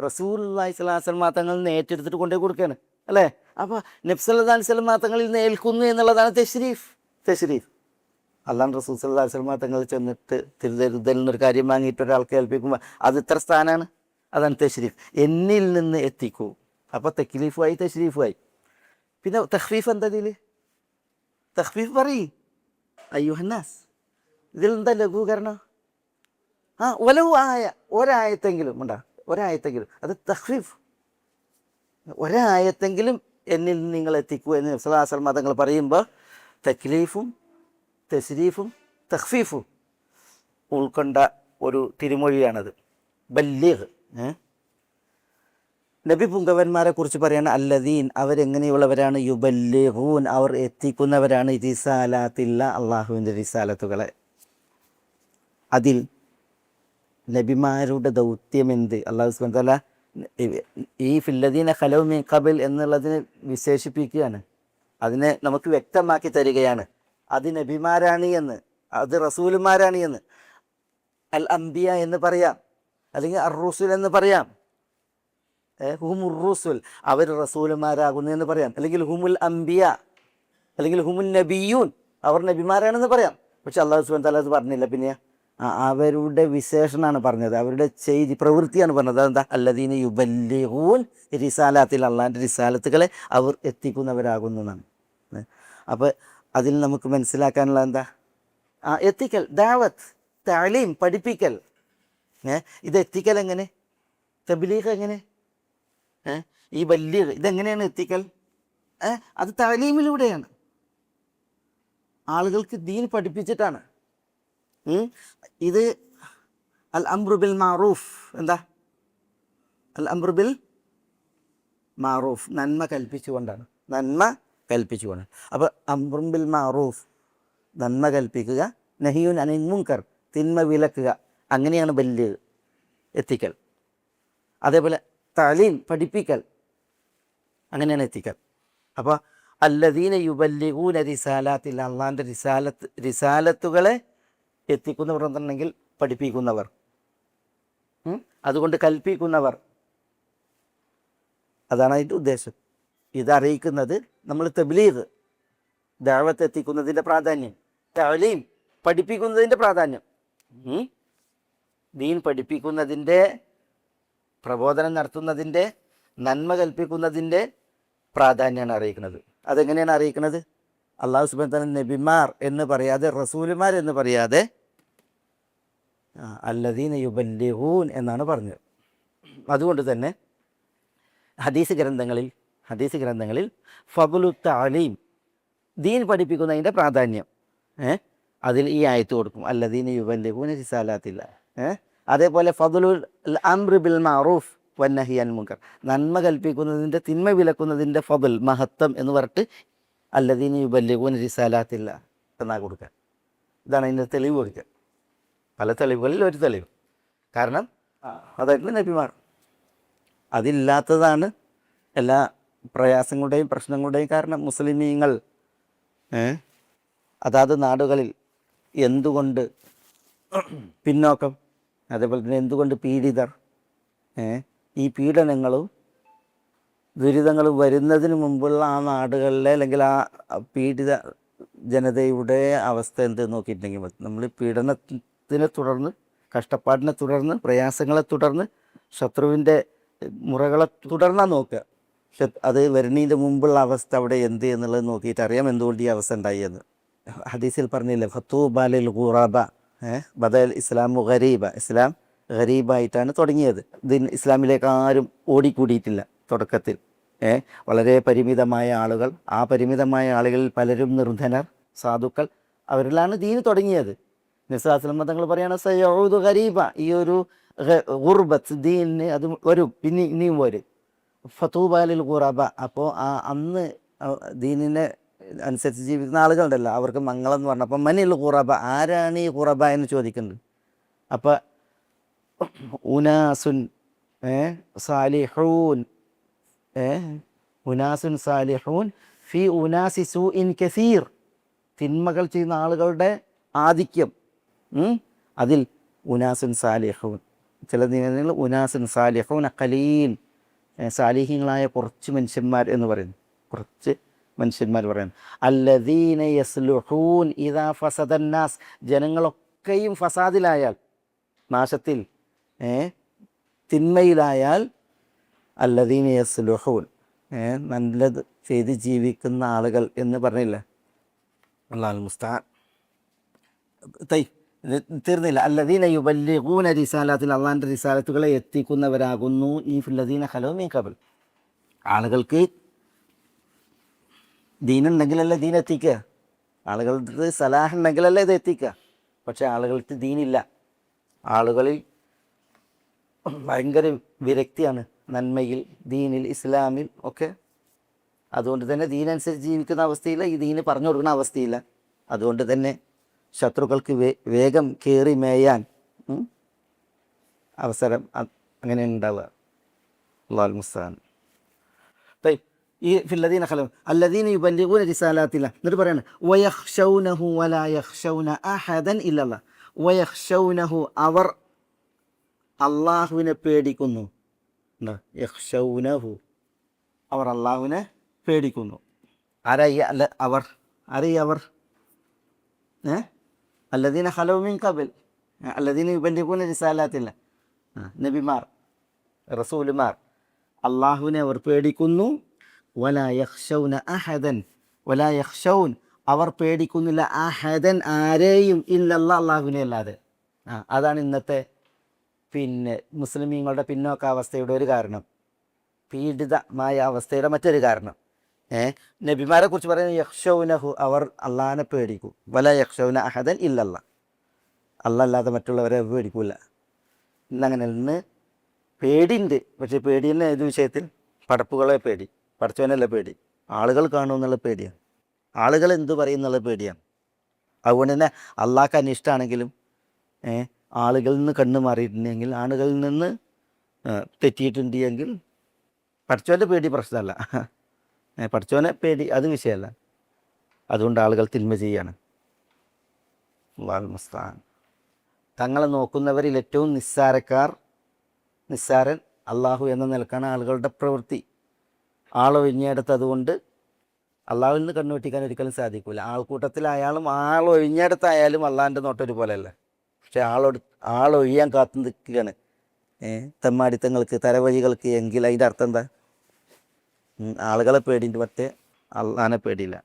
റസൂലുള്ളാഹി സ്വല്ലല്ലാഹു അലൈഹി വസല്ലം തങ്ങളിൽ നിന്ന് ഏറ്റെടുത്തിട്ട് കൊണ്ടുപോയി കൊടുക്കുകയാണ് അല്ലേ? അപ്പോൾ നബി സല്ലല്ലാഹു അലൈഹി വസല്ലം തങ്ങളിൽ നിന്ന് ഏൽക്കുന്നു എന്നുള്ളതാണ് തശ്രീഫ്. തശ്രീഫ് അല്ലാണ്ട് റസൂൽ സല്ലല്ലാഹു അലൈഹി വസല്ലം തങ്ങൾ ചെന്നിട്ട് തിരുതലിനൊരു കാര്യം വാങ്ങിയിട്ട് ഒരാൾക്ക് ഏൽപ്പിക്കുമ്പോൾ അത് ഇത്ര സ്ഥാനമാണ്. അതാണ് തശ്രീഫ്. എന്നിൽ നിന്ന് എത്തിക്കൂ. അപ്പോൾ തക്ലീഫുമായി തശ്രീഫുമായി. പിന്നെ തഖ്ഫീഫ് എന്താ? ഇതിൽ തഖ്ഫീഫ് പറയും അയ്യുഹന്നാസ്. ഇതിൽ എന്താ ലഘൂകരണം? വലൗ ആയ, ഒരായത്തെങ്കിലും ഉണ്ടാ, ഒരായത്തെങ്കിലും. അത് തഖ്ഫീഫ്. ഒരായത്തെങ്കിലും എന്നിൽ നിങ്ങൾ എത്തിക്കൂ എന്ന് നബി സ്വല്ലല്ലാഹു അലൈഹി വസല്ലം തങ്ങൾ പറയുമ്പോൾ തക്ലീഫും തശ്രീഫും തഖ്ഫീഫും ഉൾക്കൊണ്ട ഒരു തിരുമൊഴിയാണത്. ബല്ലിഗ്. നബി പുങ്കവന്മാരെ കുറിച്ച് പറയാണ് അല്ലദീൻ, അവരെങ്ങനെയുള്ളവരാണ്? യുബല്ലിഗൂൻ, അവർ എത്തിക്കുന്നവരാണ്. റിസാലാത്തില്ല, അള്ളാഹുവിൻ്റെ റിസാലത്തുകളെ. അതിൽ നബിമാരുടെ ദൗത്യം എന്ത്? അള്ളാഹു സുബ്ഹാനഹു വ തആല ഈ ഫില്ലദീന ഖലൗ മിൻ ഖബൽ എന്നുള്ളതിനെ വിശേഷിപ്പിക്കുകയാണ്. അതിനെ നമുക്ക് വ്യക്തമാക്കി തരികയാണ്. അത് നബിമാരാണ് എന്ന്, അത് റസൂലുമാരാണ് എന്ന്. അൽ അംബിയ എന്ന് പറയാം, അല്ലെങ്കിൽ അർ റുസുൽ എന്ന് പറയാം. ഹുമുർ റുസുൽ, അവർ റസൂലുമാരാകുന്നു എന്ന് പറയാം. അല്ലെങ്കിൽ ഹുമുൽ അംബിയ, അല്ലെങ്കിൽ ഹുമുൽ നബിയൂൻ, അവർ നബിമാരാണെന്ന് പറയാം. പക്ഷെ അല്ലാഹു സുബ്ഹാനഹു വ തആല അത് പറഞ്ഞില്ല. പിന്നെ അവരുടെ വിശേഷണമാണ് പറഞ്ഞത്, അവരുടെ ചെയ്തി പ്രവൃത്തിയാണ് പറഞ്ഞത്. അതെന്താ? അല്ലദീന യുബല്ലിഗൂൻ റിസാലാത്തിൽ, അള്ളാഹിൻ്റെ റിസാലത്തുകളെ അവർ എത്തിക്കുന്നവരാകുന്നു എന്നാണ്. അപ്പോൾ അതിൽ നമുക്ക് മനസ്സിലാക്കാനുള്ള എന്താ? എത്തിക്കൽ, ദാവത്ത്, തഅലീം, പഠിപ്പിക്കൽ. ഇത് എത്തിക്കൽ എങ്ങനെ? തബ്ലീഗ് എങ്ങനെ? ഈ ബല്ലീഗ് ഇതെങ്ങനെയാണ് എത്തിക്കൽ? അത് തഅലീമിലൂടെയാണ്, ആളുകൾക്ക് ദീൻ പഠിപ്പിച്ചിട്ടാണ്. ഇത് അൽ അംറു ബിൽ മാറൂഫ്. എന്താ അൽ അംറു ബിൽ മാറൂഫ്? നന്മ കൽപ്പിച്ചുകൊണ്ടാണ്, നന്മ കൽപ്പിച്ചുകൊണ്ടാണ്. അപ്പോൾ അംറും ബിൽ മാറൂഫ്, നന്മ കൽപ്പിക്കുക. നഹിയുൻ അനിൽ മുൻകർ, തിന്മ വിലക്കുക. അങ്ങനെയാണ് ബല്ലീഗ്, എത്തിക്കൽ. അതേപോലെ തഅലീം, പഠിപ്പിക്കൽ, അങ്ങനെയാണ് എത്തിക്കൽ. അപ്പോൾ അല്ലദീന യുബല്ലിഗൂന റിസാലാത്തിൽ, അള്ളാഹിൻ്റെ റിസാലത്തുകളെ എത്തിക്കുന്നവർ എന്നുണ്ടെങ്കിൽ പഠിപ്പിക്കുന്നവർ, അതുകൊണ്ട് കൽപ്പിക്കുന്നവർ, അതാണ് അതിൻ്റെ ഉദ്ദേശം. ഇതറിയിക്കുന്നത് നമ്മൾ തബ്ലീഗ്, ദഅവത്ത് എത്തിക്കുന്നതിൻ്റെ പ്രാധാന്യം, തഅലീം പഠിപ്പിക്കുന്നതിൻ്റെ പ്രാധാന്യം, ദീൻ പഠിപ്പിക്കുന്നതിൻ്റെ, പ്രബോധനം നടത്തുന്നതിൻ്റെ, നന്മ കൽപ്പിക്കുന്നതിൻ്റെ പ്രാധാന്യമാണ് അറിയിക്കുന്നത്. അതെങ്ങനെയാണ് അറിയിക്കുന്നത്? അല്ലാഹു സുബ്ഹാനഹു വ തആല നബിമാർ എന്ന് പറയാതെ, റസൂലുമാർ എന്ന് പറയാതെ അല്ലദീന യുബല്ലിഗൂൻ എന്നാണ് പറഞ്ഞത്. അതുകൊണ്ട് തന്നെ ഹദീസ് ഗ്രന്ഥങ്ങളിൽ ഫദ്ലു തഅലീം, ദീൻ പഠിപ്പിക്കുന്നതിൻ്റെ പ്രാധാന്യം അതിൽ ഈ ആയത്ത് കൊടുക്കും, അല്ലദീന യുബല്ലിഗൂന റിസാലാത്തില്ല. അതേപോലെ ഫദ്ലുൽ അംർ ബിൽ മഅറൂഫ് വന്നഹി അനിൽ മുൻകർ, നന്മ കൽപ്പിക്കുന്നതിൻ്റെ, തിന്മ വിലക്കുന്നതിൻ്റെ ഫദ്ൽ, മഹത്വം എന്ന് പറഞ്ഞിട്ട് അല്ലദീന യുബല്ലിഗൂന റിസാലാത്തില്ല എന്നാ കൊടുക്കുക. ഇതാണ് അതിൻ്റെ തെളിവ് കൊടുക്കുക. പല തെളിവുകളിൽ ഒരു തെളിവ്. കാരണം അതായിരുന്നു നബിമാർ. അതില്ലാത്തതാണ് എല്ലാ പ്രയാസങ്ങളുടെയും പ്രശ്നങ്ങളുടെയും കാരണം. മുസ്ലിമീങ്ങൾ അതാത് നാടുകളിൽ എന്തുകൊണ്ട് പിന്നോക്കം, അതേപോലെ തന്നെ എന്തുകൊണ്ട് പീഡിതർ, ഈ പീഡനങ്ങളും ദുരിതങ്ങളും വരുന്നതിന് മുമ്പുള്ള ആ നാടുകളിലെ അല്ലെങ്കിൽ ആ പീഡിത ജനതയുടെ അവസ്ഥ എന്ത് നോക്കിയിട്ടുണ്ടെങ്കിൽ മതി. നമ്മൾ പീഡനത്തിനെ തുടർന്ന്, കഷ്ടപ്പാടിനെ തുടർന്ന്, പ്രയാസങ്ങളെ തുടർന്ന്, ശത്രുവിൻ്റെ മുറകളെ തുടർന്നാണ് നോക്കുക. പക്ഷെ അത് വരുന്നതിൻ്റെ മുമ്പുള്ള അവസ്ഥ അവിടെ എന്ത് എന്നുള്ളത് നോക്കിയിട്ട് അറിയാം എന്തുകൊണ്ട് ഈ അവസ്ഥ ഉണ്ടായി എന്ന്. ഹദീസിൽ പറഞ്ഞില്ലേ, ഫത്തൂബാലിൽ ഖുറാബ, ബദൽ ഇസ്ലാമു ഗരീബ, ഇസ്ലാം ഗരീബായിട്ടാണ് തുടങ്ങിയത്. ഇതിന് ഇസ്ലാമിലേക്ക് ആരും ഓടിക്കൂടിയിട്ടില്ല തുടക്കത്തിൽ. വളരെ പരിമിതമായ ആളുകൾ, ആ പരിമിതമായ ആളുകളിൽ പലരും നിർധനർ, സാധുക്കൾ, അവരിലാണ് ദീന് തുടങ്ങിയത്. നബി മതങ്ങൾ പറയാണ് സയഊദു ഗരീബ, ഈ ഒരു ഗുർബത്ത് ദീനിന് അത് വരും, പിന്നെ ഇനിയും വരും. ഫതൂബാലിൽ ഖുറബ, അപ്പോൾ ആ അന്ന് ദീനിനെ അനുസരിച്ച് ജീവിക്കുന്ന ആളുകളുണ്ടല്ലോ, അവർക്ക് മംഗളം എന്ന് പറഞ്ഞപ്പോൾ മനിൽ ഖുറബ, ആരാണ് ഈ ഖുറബ എന്ന് ചോദിക്കുന്നുണ്ട്. അപ്പോൾ ഉനാസുൻ സാലിഹൂൻ, ഉനാസുൻ സാലിഹൂൻ ഫി ഉനാസി സൂഇൻ കസീർ, തിന്മകൾ ചെയ്യുന്ന ആളുകളുടെ ആധിക്യം, അതിൽ ഉനാസുൻ സാലിഹൂൻ, ചില ദിനങ്ങളിൽ ഉനാസുൻ സാലിഹൂൻ ഖലീൽ, സാലിഹ്യങ്ങളായ കുറച്ച് മനുഷ്യന്മാർ എന്ന് പറയുന്നു, കുറച്ച് മനുഷ്യന്മാർ പറയുന്നു. അല്ലദീന യസ്ലുഹൂൻ ഇദാ ഫസദന്നാസ്, ജനങ്ങളൊക്കെയും ഫസാദിലായാൽ, നാശത്തിൽ തിന്മയിലായാൽ, അല്ലദീന യസ്ലുഹൂൻ, നല്ലത് ചെയ്ത് ജീവിക്കുന്ന ആളുകൾ എന്ന് പറഞ്ഞില്ല. അല്ലാഹുൽ മുസ്തആൻ. തീർന്നില്ല. അല്ലദീന യുബല്ലിഗൂന റിസാലാത്തിൽ, അള്ളാഹിൻ്റെ റിസാലത്തുകളെ എത്തിക്കുന്നവരാകുന്നു ഈ ഫില്ലദീന ഖലൂ മിൻ ഖബൽ. ആളുകൾക്ക് ദീനുണ്ടെങ്കിലല്ലേ ദീൻ എത്തിക്കുക, ആളുകൾക്ക് സലാഹ് ഉണ്ടെങ്കിലല്ലേ ഇത് എത്തിക്കുക. പക്ഷേ ആളുകൾക്ക് ദീനില്ല, ആളുകളിൽ ഭയങ്കര വിരക്തിയാണ് നന്മയിൽ, ദീനിൽ, ഇസ്ലാമിൽ ഒക്കെ. അതുകൊണ്ട് തന്നെ ദീനനുസരിച്ച് ജീവിക്കുന്ന അവസ്ഥയില്ല, ഈ ദീന് പറഞ്ഞു കൊടുക്കുന്ന അവസ്ഥയില്ല. അതുകൊണ്ട് തന്നെ ശത്രുക്കൾക്ക് വേഗം കയറി മേയാൻ അവസരം അങ്ങനെ ഉണ്ടാവുക. അല്ലാഹുൽ മുസ്തആൻ. ഈ ഫില്ലദീന ഖലൂ അല്ലദീന യുബല്ലിഗൂന റിസാലാത്തില്ല, എന്നിട്ട് പറയാണ് വയഖ്ശൗനഹു വലാ യഖ്ശൗന അഹദൻ ഇല്ലല്ലാഹ്. വയഖ്ശൗനഹു, അവർ അള്ളാഹുവിനെ പേടിക്കുന്നു. യഖ്ശൗനഹു, അവർ അള്ളാഹുവിനെ പേടിക്കുന്നു. ആരായി അല്ല അവർ? ആരായി അവർ? അല്ലദീന ഖലൂ മിൻ ഖബൽ, അല്ലദീന യുബല്ലിഗൂന റിസാലാത്തില്ല, നബിമാർ, റസൂലുമാർ, അള്ളാഹുവിനെ അവർ പേടിക്കുന്നു. വലാ യഖ്ശൗന അഹദൻ, വലാ യഖ്ശൗൻ, അവർ പേടിക്കുന്നില്ല, അഹദൻ, ആരെയും, ഇല്ലല്ലാഹ്, അള്ളാഹുവിനെ അല്ലാതെ. അതാണ് ഇന്നത്തെ മുസ്ലിമീങ്ങളുടെ പിന്നോക്കാവസ്ഥയുടെ ഒരു കാരണം, പീഡിതമായ അവസ്ഥയുടെ മറ്റൊരു കാരണം. നബിമാരെ കുറിച്ച് പറയുന്നത് യഖ്ശൗനഹു, അവർ അള്ളാഹിനെ പേടിക്കും. വലാ യഖ്ശൗന അഹദൻ ഇല്ലല്ലാഹ്, അല്ലാഹ് അല്ലാതെ മറ്റുള്ളവരെ പേടിക്കില്ല. ഇന്നങ്ങനെ ഇന്ന് പേടിയുണ്ട്, പക്ഷേ പേടി തന്നെ ഏത് വിഷയത്തിൽ? പടപ്പുകളെ പേടി, പഠിച്ചവനല്ല പേടി, ആളുകൾ കാണുമെന്നുള്ള പേടിയാണ്, ആളുകൾ എന്ത് പറയും എന്നുള്ള പേടിയാണ്. അതുകൊണ്ട് തന്നെ അള്ളാഹ്ക്ക് അനിഷ്ടമാണെങ്കിലും ആളുകളിൽ നിന്ന് കണ്ണ് മാറിയിട്ടുണ്ടെങ്കിൽ, ആളുകളിൽ നിന്ന് തെറ്റിയിട്ടുണ്ടെങ്കിൽ പഠിച്ചവൻ്റെ പേടി പ്രശ്നമല്ല, പഠിച്ചവനെ പേടി അത് വിഷയമല്ല. അതുകൊണ്ട് ആളുകൾ തിന്മ ചെയ്യാണ്. അല്ലാഹുൽ മുസ്തആൻ. തങ്ങളെ നോക്കുന്നവരിൽ ഏറ്റവും നിസ്സാരൻ അള്ളാഹു എന്ന നിലക്കാണ് ആളുകളുടെ പ്രവൃത്തി. ആളൊഴിഞ്ഞെടുത്തതുകൊണ്ട് അള്ളാഹുവിൽ നിന്ന് കണ്ണുവെട്ടിക്കാൻ ഒരിക്കലും സാധിക്കില്ല. ആൾക്കൂട്ടത്തിലായാലും ആളൊഴിഞ്ഞെടുത്തായാലും അള്ളാഹിൻ്റെ നോട്ടം ഒരുപോലെയല്ല. പക്ഷെ ആളൊഴിയാൻ കാത്തു നിൽക്കുകയാണ് തെമ്മാടിത്തങ്ങൾക്ക്, തരവഴികൾക്ക് എങ്കിൽ അതിൻ്റെ അർത്ഥം എന്താ? ആളുകളെ പേടിയുണ്ട്, മറ്റേ അള്ളാഹിനെ പേടിയില്ല.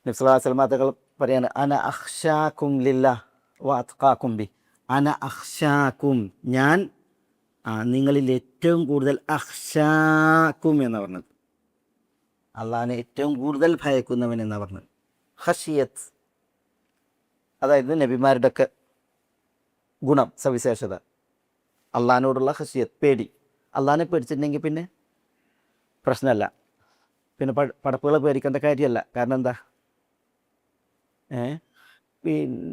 നബി സല്ലല്ലാഹു അലൈഹി വസല്ലം തങ്ങൾ പറയാണ്, അന അഖ്ശാകും ലില്ലാഹ് വ അത്ഖാകും ബി, അന അഖ്ശാകും, ഞാൻ നിങ്ങളിൽ ഏറ്റവും കൂടുതൽ, അഖ്ശാകും എന്നാണ് പറഞ്ഞത്, അള്ളാഹിനെ ഏറ്റവും കൂടുതൽ ഭയക്കുന്നവൻ എന്നാണ് പറഞ്ഞത്. ഖശിയത്ത്, അതായത് നബിമാരുടെ ഒക്കെ ഗുണം, സവിശേഷത, അള്ളാഹിനോടുള്ള ഖശിയത്ത്, പേടി. അള്ളാഹിനെ പേടിച്ചിട്ടുണ്ടെങ്കിൽ പിന്നെ പ്രശ്നമല്ല, പിന്നെ പടപ്പുകളെ പേടിക്കേണ്ട കാര്യമല്ല. കാരണം എന്താ? പിന്നെ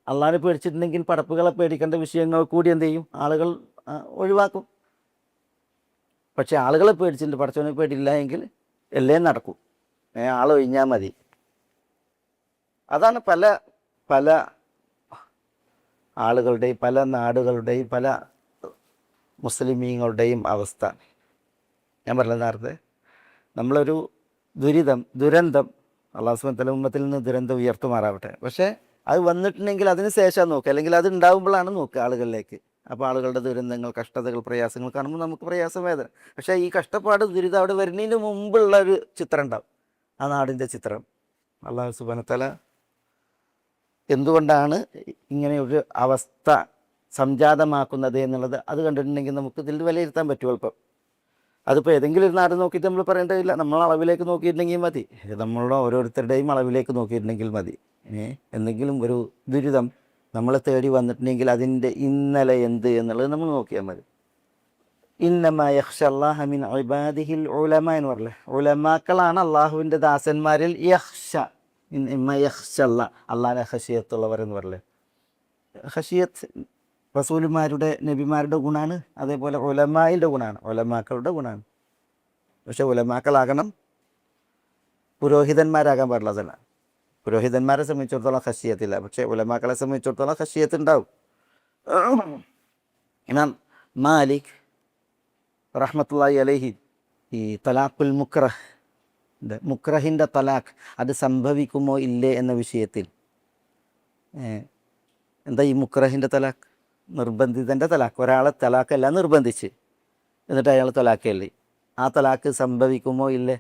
അള്ളാഹിനെ പേടിച്ചിട്ടുണ്ടെങ്കിൽ പടപ്പുകളെ പേടിക്കേണ്ട വിഷയങ്ങൾ കൂടി എന്ത് ചെയ്യും, ആളുകൾ ഒഴിവാക്കും. പക്ഷേ ആളുകളെ പേടിച്ചിട്ടുണ്ട്, പടച്ചവനെ പേടിയില്ല എങ്കിൽ എല്ലാം നടക്കും. ആളൊഴിഞ്ഞാൽ മതി. അതാണ് പല പല ആളുകളുടെയും പല നാടുകളുടെയും പല മുസ്ലിമീങ്ങളുടെയും അവസ്ഥ. ഞാൻ പറഞ്ഞത് നേരത്തെ, നമ്മളൊരു ദുരന്തം അള്ളാഹു സുബ്ഹാനഹു വ തആല ഉമ്മത്തിൽ നിന്ന് ദുരന്തം ഉയർത്തുമാറാവട്ടെ. പക്ഷേ അത് വന്നിട്ടുണ്ടെങ്കിൽ അതിന് ശേഷം നോക്കുക, അല്ലെങ്കിൽ അത് ഉണ്ടാകുമ്പോഴാണ് നോക്കുക ആളുകളിലേക്ക്. അപ്പോൾ ആളുകളുടെ ദുരന്തങ്ങൾ, കഷ്ടതകൾ, പ്രയാസങ്ങൾ കാണുമ്പോൾ നമുക്ക് പ്രയാസം, വേദന. പക്ഷേ ഈ കഷ്ടപ്പാട്, ദുരിതം അവിടെ വരുന്നതിന് മുമ്പുള്ള ഒരു ചിത്രം ഉണ്ടാവും, ആ നാടിൻ്റെ ചിത്രം. അള്ളാഹു സുബ്ഹാനഹു വ തആല എന്തുകൊണ്ടാണ് ഇങ്ങനെ ഒരു അവസ്ഥ സംജാതമാക്കുന്നത് എന്നുള്ളത് അത് കണ്ടിട്ടുണ്ടെങ്കിൽ നമുക്ക് ഇതിൽ വിലയിരുത്താൻ പറ്റും എളുപ്പം. അതിപ്പോൾ ഏതെങ്കിലും ഒരു നാട് നോക്കിയിട്ട് നമ്മൾ പറയേണ്ടതില്ല, നമ്മൾ അളവിലേക്ക് നോക്കിയിട്ടുണ്ടെങ്കിൽ മതി. നമ്മളുടെ ഓരോരുത്തരുടെയും അളവിലേക്ക് നോക്കിയിട്ടുണ്ടെങ്കിൽ മതി. എന്തെങ്കിലും ഒരു ദുരിതം നമ്മളെ തേടി വന്നിട്ടുണ്ടെങ്കിൽ അതിൻ്റെ ഇന്നലെ എന്ത് എന്നുള്ളത് നമ്മൾ നോക്കിയാൽ മതി. ഇന്നമാ യഖ്ശല്ലാഹ മിൻ ഇബാദിഹിൽ ഉലമ എന്ന് പറഞ്ഞില്ലേ, ഉലമാക്കളാണ് അള്ളാഹുവിൻ്റെ ദാസന്മാരിൽ യഖ്ശ, അള്ളാഹിനെ ഖശിയത്തുള്ളവരെന്ന് പറയല്ലേ. ഖശിയത്ത് റസൂലുമാരുടെ, നബിമാരുടെ ഗുണമാണ്. അതേപോലെ ഉലമായിൻ്റെ ഗുണമാണ്, ഉലമാക്കളുടെ ഗുണമാണ്. പക്ഷെ ഉലമാക്കളാകണം, പുരോഹിതന്മാരാകാൻ പാടില്ലതല്ല. പുരോഹിതന്മാരെ സംബന്ധിച്ചിടത്തോളം ഖശിയത്തില്ല, പക്ഷേ ഉലമാക്കളെ സംബന്ധിച്ചിടത്തോളം ഖശിയത്ത് ഉണ്ടാവും. ഇമാം മാലിക് റഹ്മത്തുള്ളാഹി അലൈഹി ഈ തലാഖുൽ മുക്രഹിൻ്റെ തലാഖ് അത് സംഭവിക്കുമോ ഇല്ലേ എന്ന വിഷയത്തിൽ, എന്താ ഈ മുക്രഹിൻ്റെ തലാഖ്? നിർബന്ധിതൻ്റെ തലാഖ്. ഒരാളെ തലാഖല്ല നിർബന്ധിച്ച്, എന്നിട്ട് അയാൾ തലാഖല്ലേ, ആ തലാഖ് സംഭവിക്കുമോ ഇല്ലേ?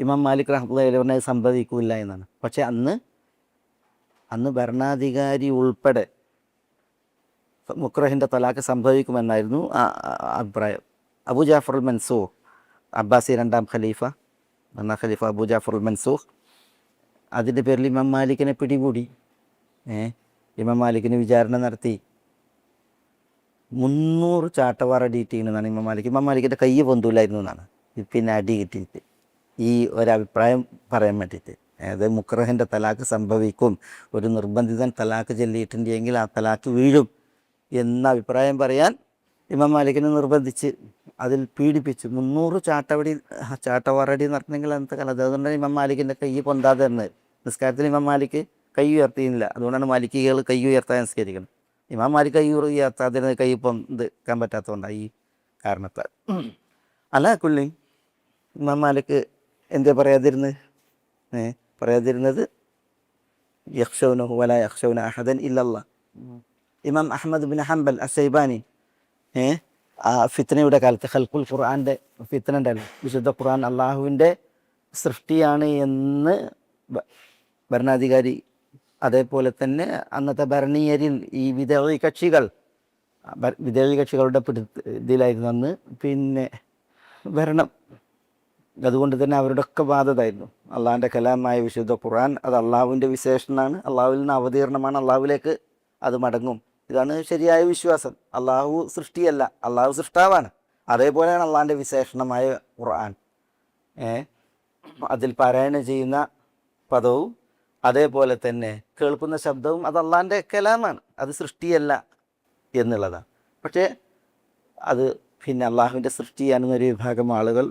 ഇമാം മാലിക് റഹ്മത്തുള്ളാഹി അലൈഹി പറഞ്ഞത് സംഭവിക്കില്ല എന്നാണ്. പക്ഷേ അന്ന് ഭരണാധികാരി ഉൾപ്പെടെ മുക്രഹിൻ്റെ തലാഖ് സംഭവിക്കുമെന്നായിരുന്നു അഭിപ്രായം. അബൂ ജാഫറുൽ മൻസൂർ, അബ്ബാസി രണ്ടാം ഖലീഫ, ഒന്നാം ഖലീഫ അബൂ ജാഫറുൽ മൻസൂർ, അതിൻ്റെ പേരിൽ ഇമാം മാലിക്കിനെ പിടികൂടി. ഇമാം മാലിക്കിന് വിചാരണ നടത്തി 300 ചാട്ടവാറടിയിട്ടാണ് ഇമാം മാലിക്കിൻ്റെ കൈ പൊന്തൂലായിരുന്നു എന്നാണ് പിന്നെ അടി കിട്ടിയിട്ട് ഈ ഒരഭിപ്രായം പറയാൻ വേണ്ടിയിട്ട്. അതായത് മുക്രഹിൻ്റെ തലാഖ് സംഭവിക്കും, ഒരു നിർബന്ധിതൻ തലാഖ് ചൊല്ലിയിട്ടുണ്ടെങ്കിൽ ആ തലാഖ് വീഴും എന്ന അഭിപ്രായം പറയാൻ ഇമാം മാലിക്കിനെ നിർബന്ധിച്ച് അതിൽ പീഡിപ്പിച്ചു. 300 ചാട്ടവാറടി നടത്തണമെങ്കിൽ അന്നത്തെ കാലത്ത്. അതുകൊണ്ടാണ് ഇമാം മാലിക്കിൻ്റെ കൈ പൊന്താതെ തരുന്നത്. നിസ്കാരത്തിൽ ഇമാം മാലിക്ക് കൈ ഉയർത്തിയില്ല, അതുകൊണ്ടാണ് മാലിക്കികൾ കൈ ഉയർത്താൻ നിസ്കരിക്കണം. ഇമാം മാലിക് കൈ ഉയർത്താതിരുന്നത് കൈ പൊന്തിക്കാൻ പറ്റാത്തതുകൊണ്ടാണ് ഈ കാരണത്താൽ. അല്ല കുല്ലി ഇമാം മാലിക് എന്താ പറയാതിരുന്നത് യഖ്ശൗനഹു വലാ യഖ്ശൗന അഹദൻ ഇല്ലല്ലാഹ്. ഇമാം അഹ്മദ് ബിൻ ഹംബൽ അശൈബാനി ആ ഫിത്നയുടെ കാലത്ത്, ഖൽഖുൽ ഖുർആൻ്റെ ഫിത്ന ഉണ്ടല്ലോ, വിശുദ്ധ ഖുർആൻ അള്ളാഹുവിൻ്റെ സൃഷ്ടിയാണ് എന്ന് ഭരണാധികാരി, അതേപോലെ തന്നെ അന്നത്തെ ഭരണീയരിൽ ഈ വിദേശി കക്ഷികളുടെ ഇതിലായിരുന്നു അന്ന് പിന്നെ ഭരണം. അതുകൊണ്ട് തന്നെ അവരുടെ ഒക്കെ ബാധതായിരുന്നു. അള്ളാഹിൻ്റെ കലാമായ വിശുദ്ധ ഖുർആൻ അത് അള്ളാഹുവിൻ്റെ വിശേഷണമാണ്, അള്ളാഹുവിൽ നിന്ന് അവതീർണമാണ്, അള്ളാഹുവിലേക്ക് അത് മടങ്ങും. ഇതാണ് ശരിയായ വിശ്വാസം. അള്ളാഹു സൃഷ്ടിയല്ല, അള്ളാഹു സൃഷ്ടാവാണ്. അതേപോലെയാണ് അള്ളാഹിൻ്റെ വിശേഷണമായ ഖുർആൻ. അതിൽ പാരായണം ചെയ്യുന്ന പദവും അതേപോലെ തന്നെ കേൾക്കുന്ന ശബ്ദവും അത് അള്ളാഹിൻ്റെ കലാമാണ്, അത് സൃഷ്ടിയല്ല എന്നുള്ളതാണ്. പക്ഷേ അത് പിന്നെ അള്ളാഹുവിൻ്റെ സൃഷ്ടിയാണെന്നൊരു വിഭാഗം ആളുകൾ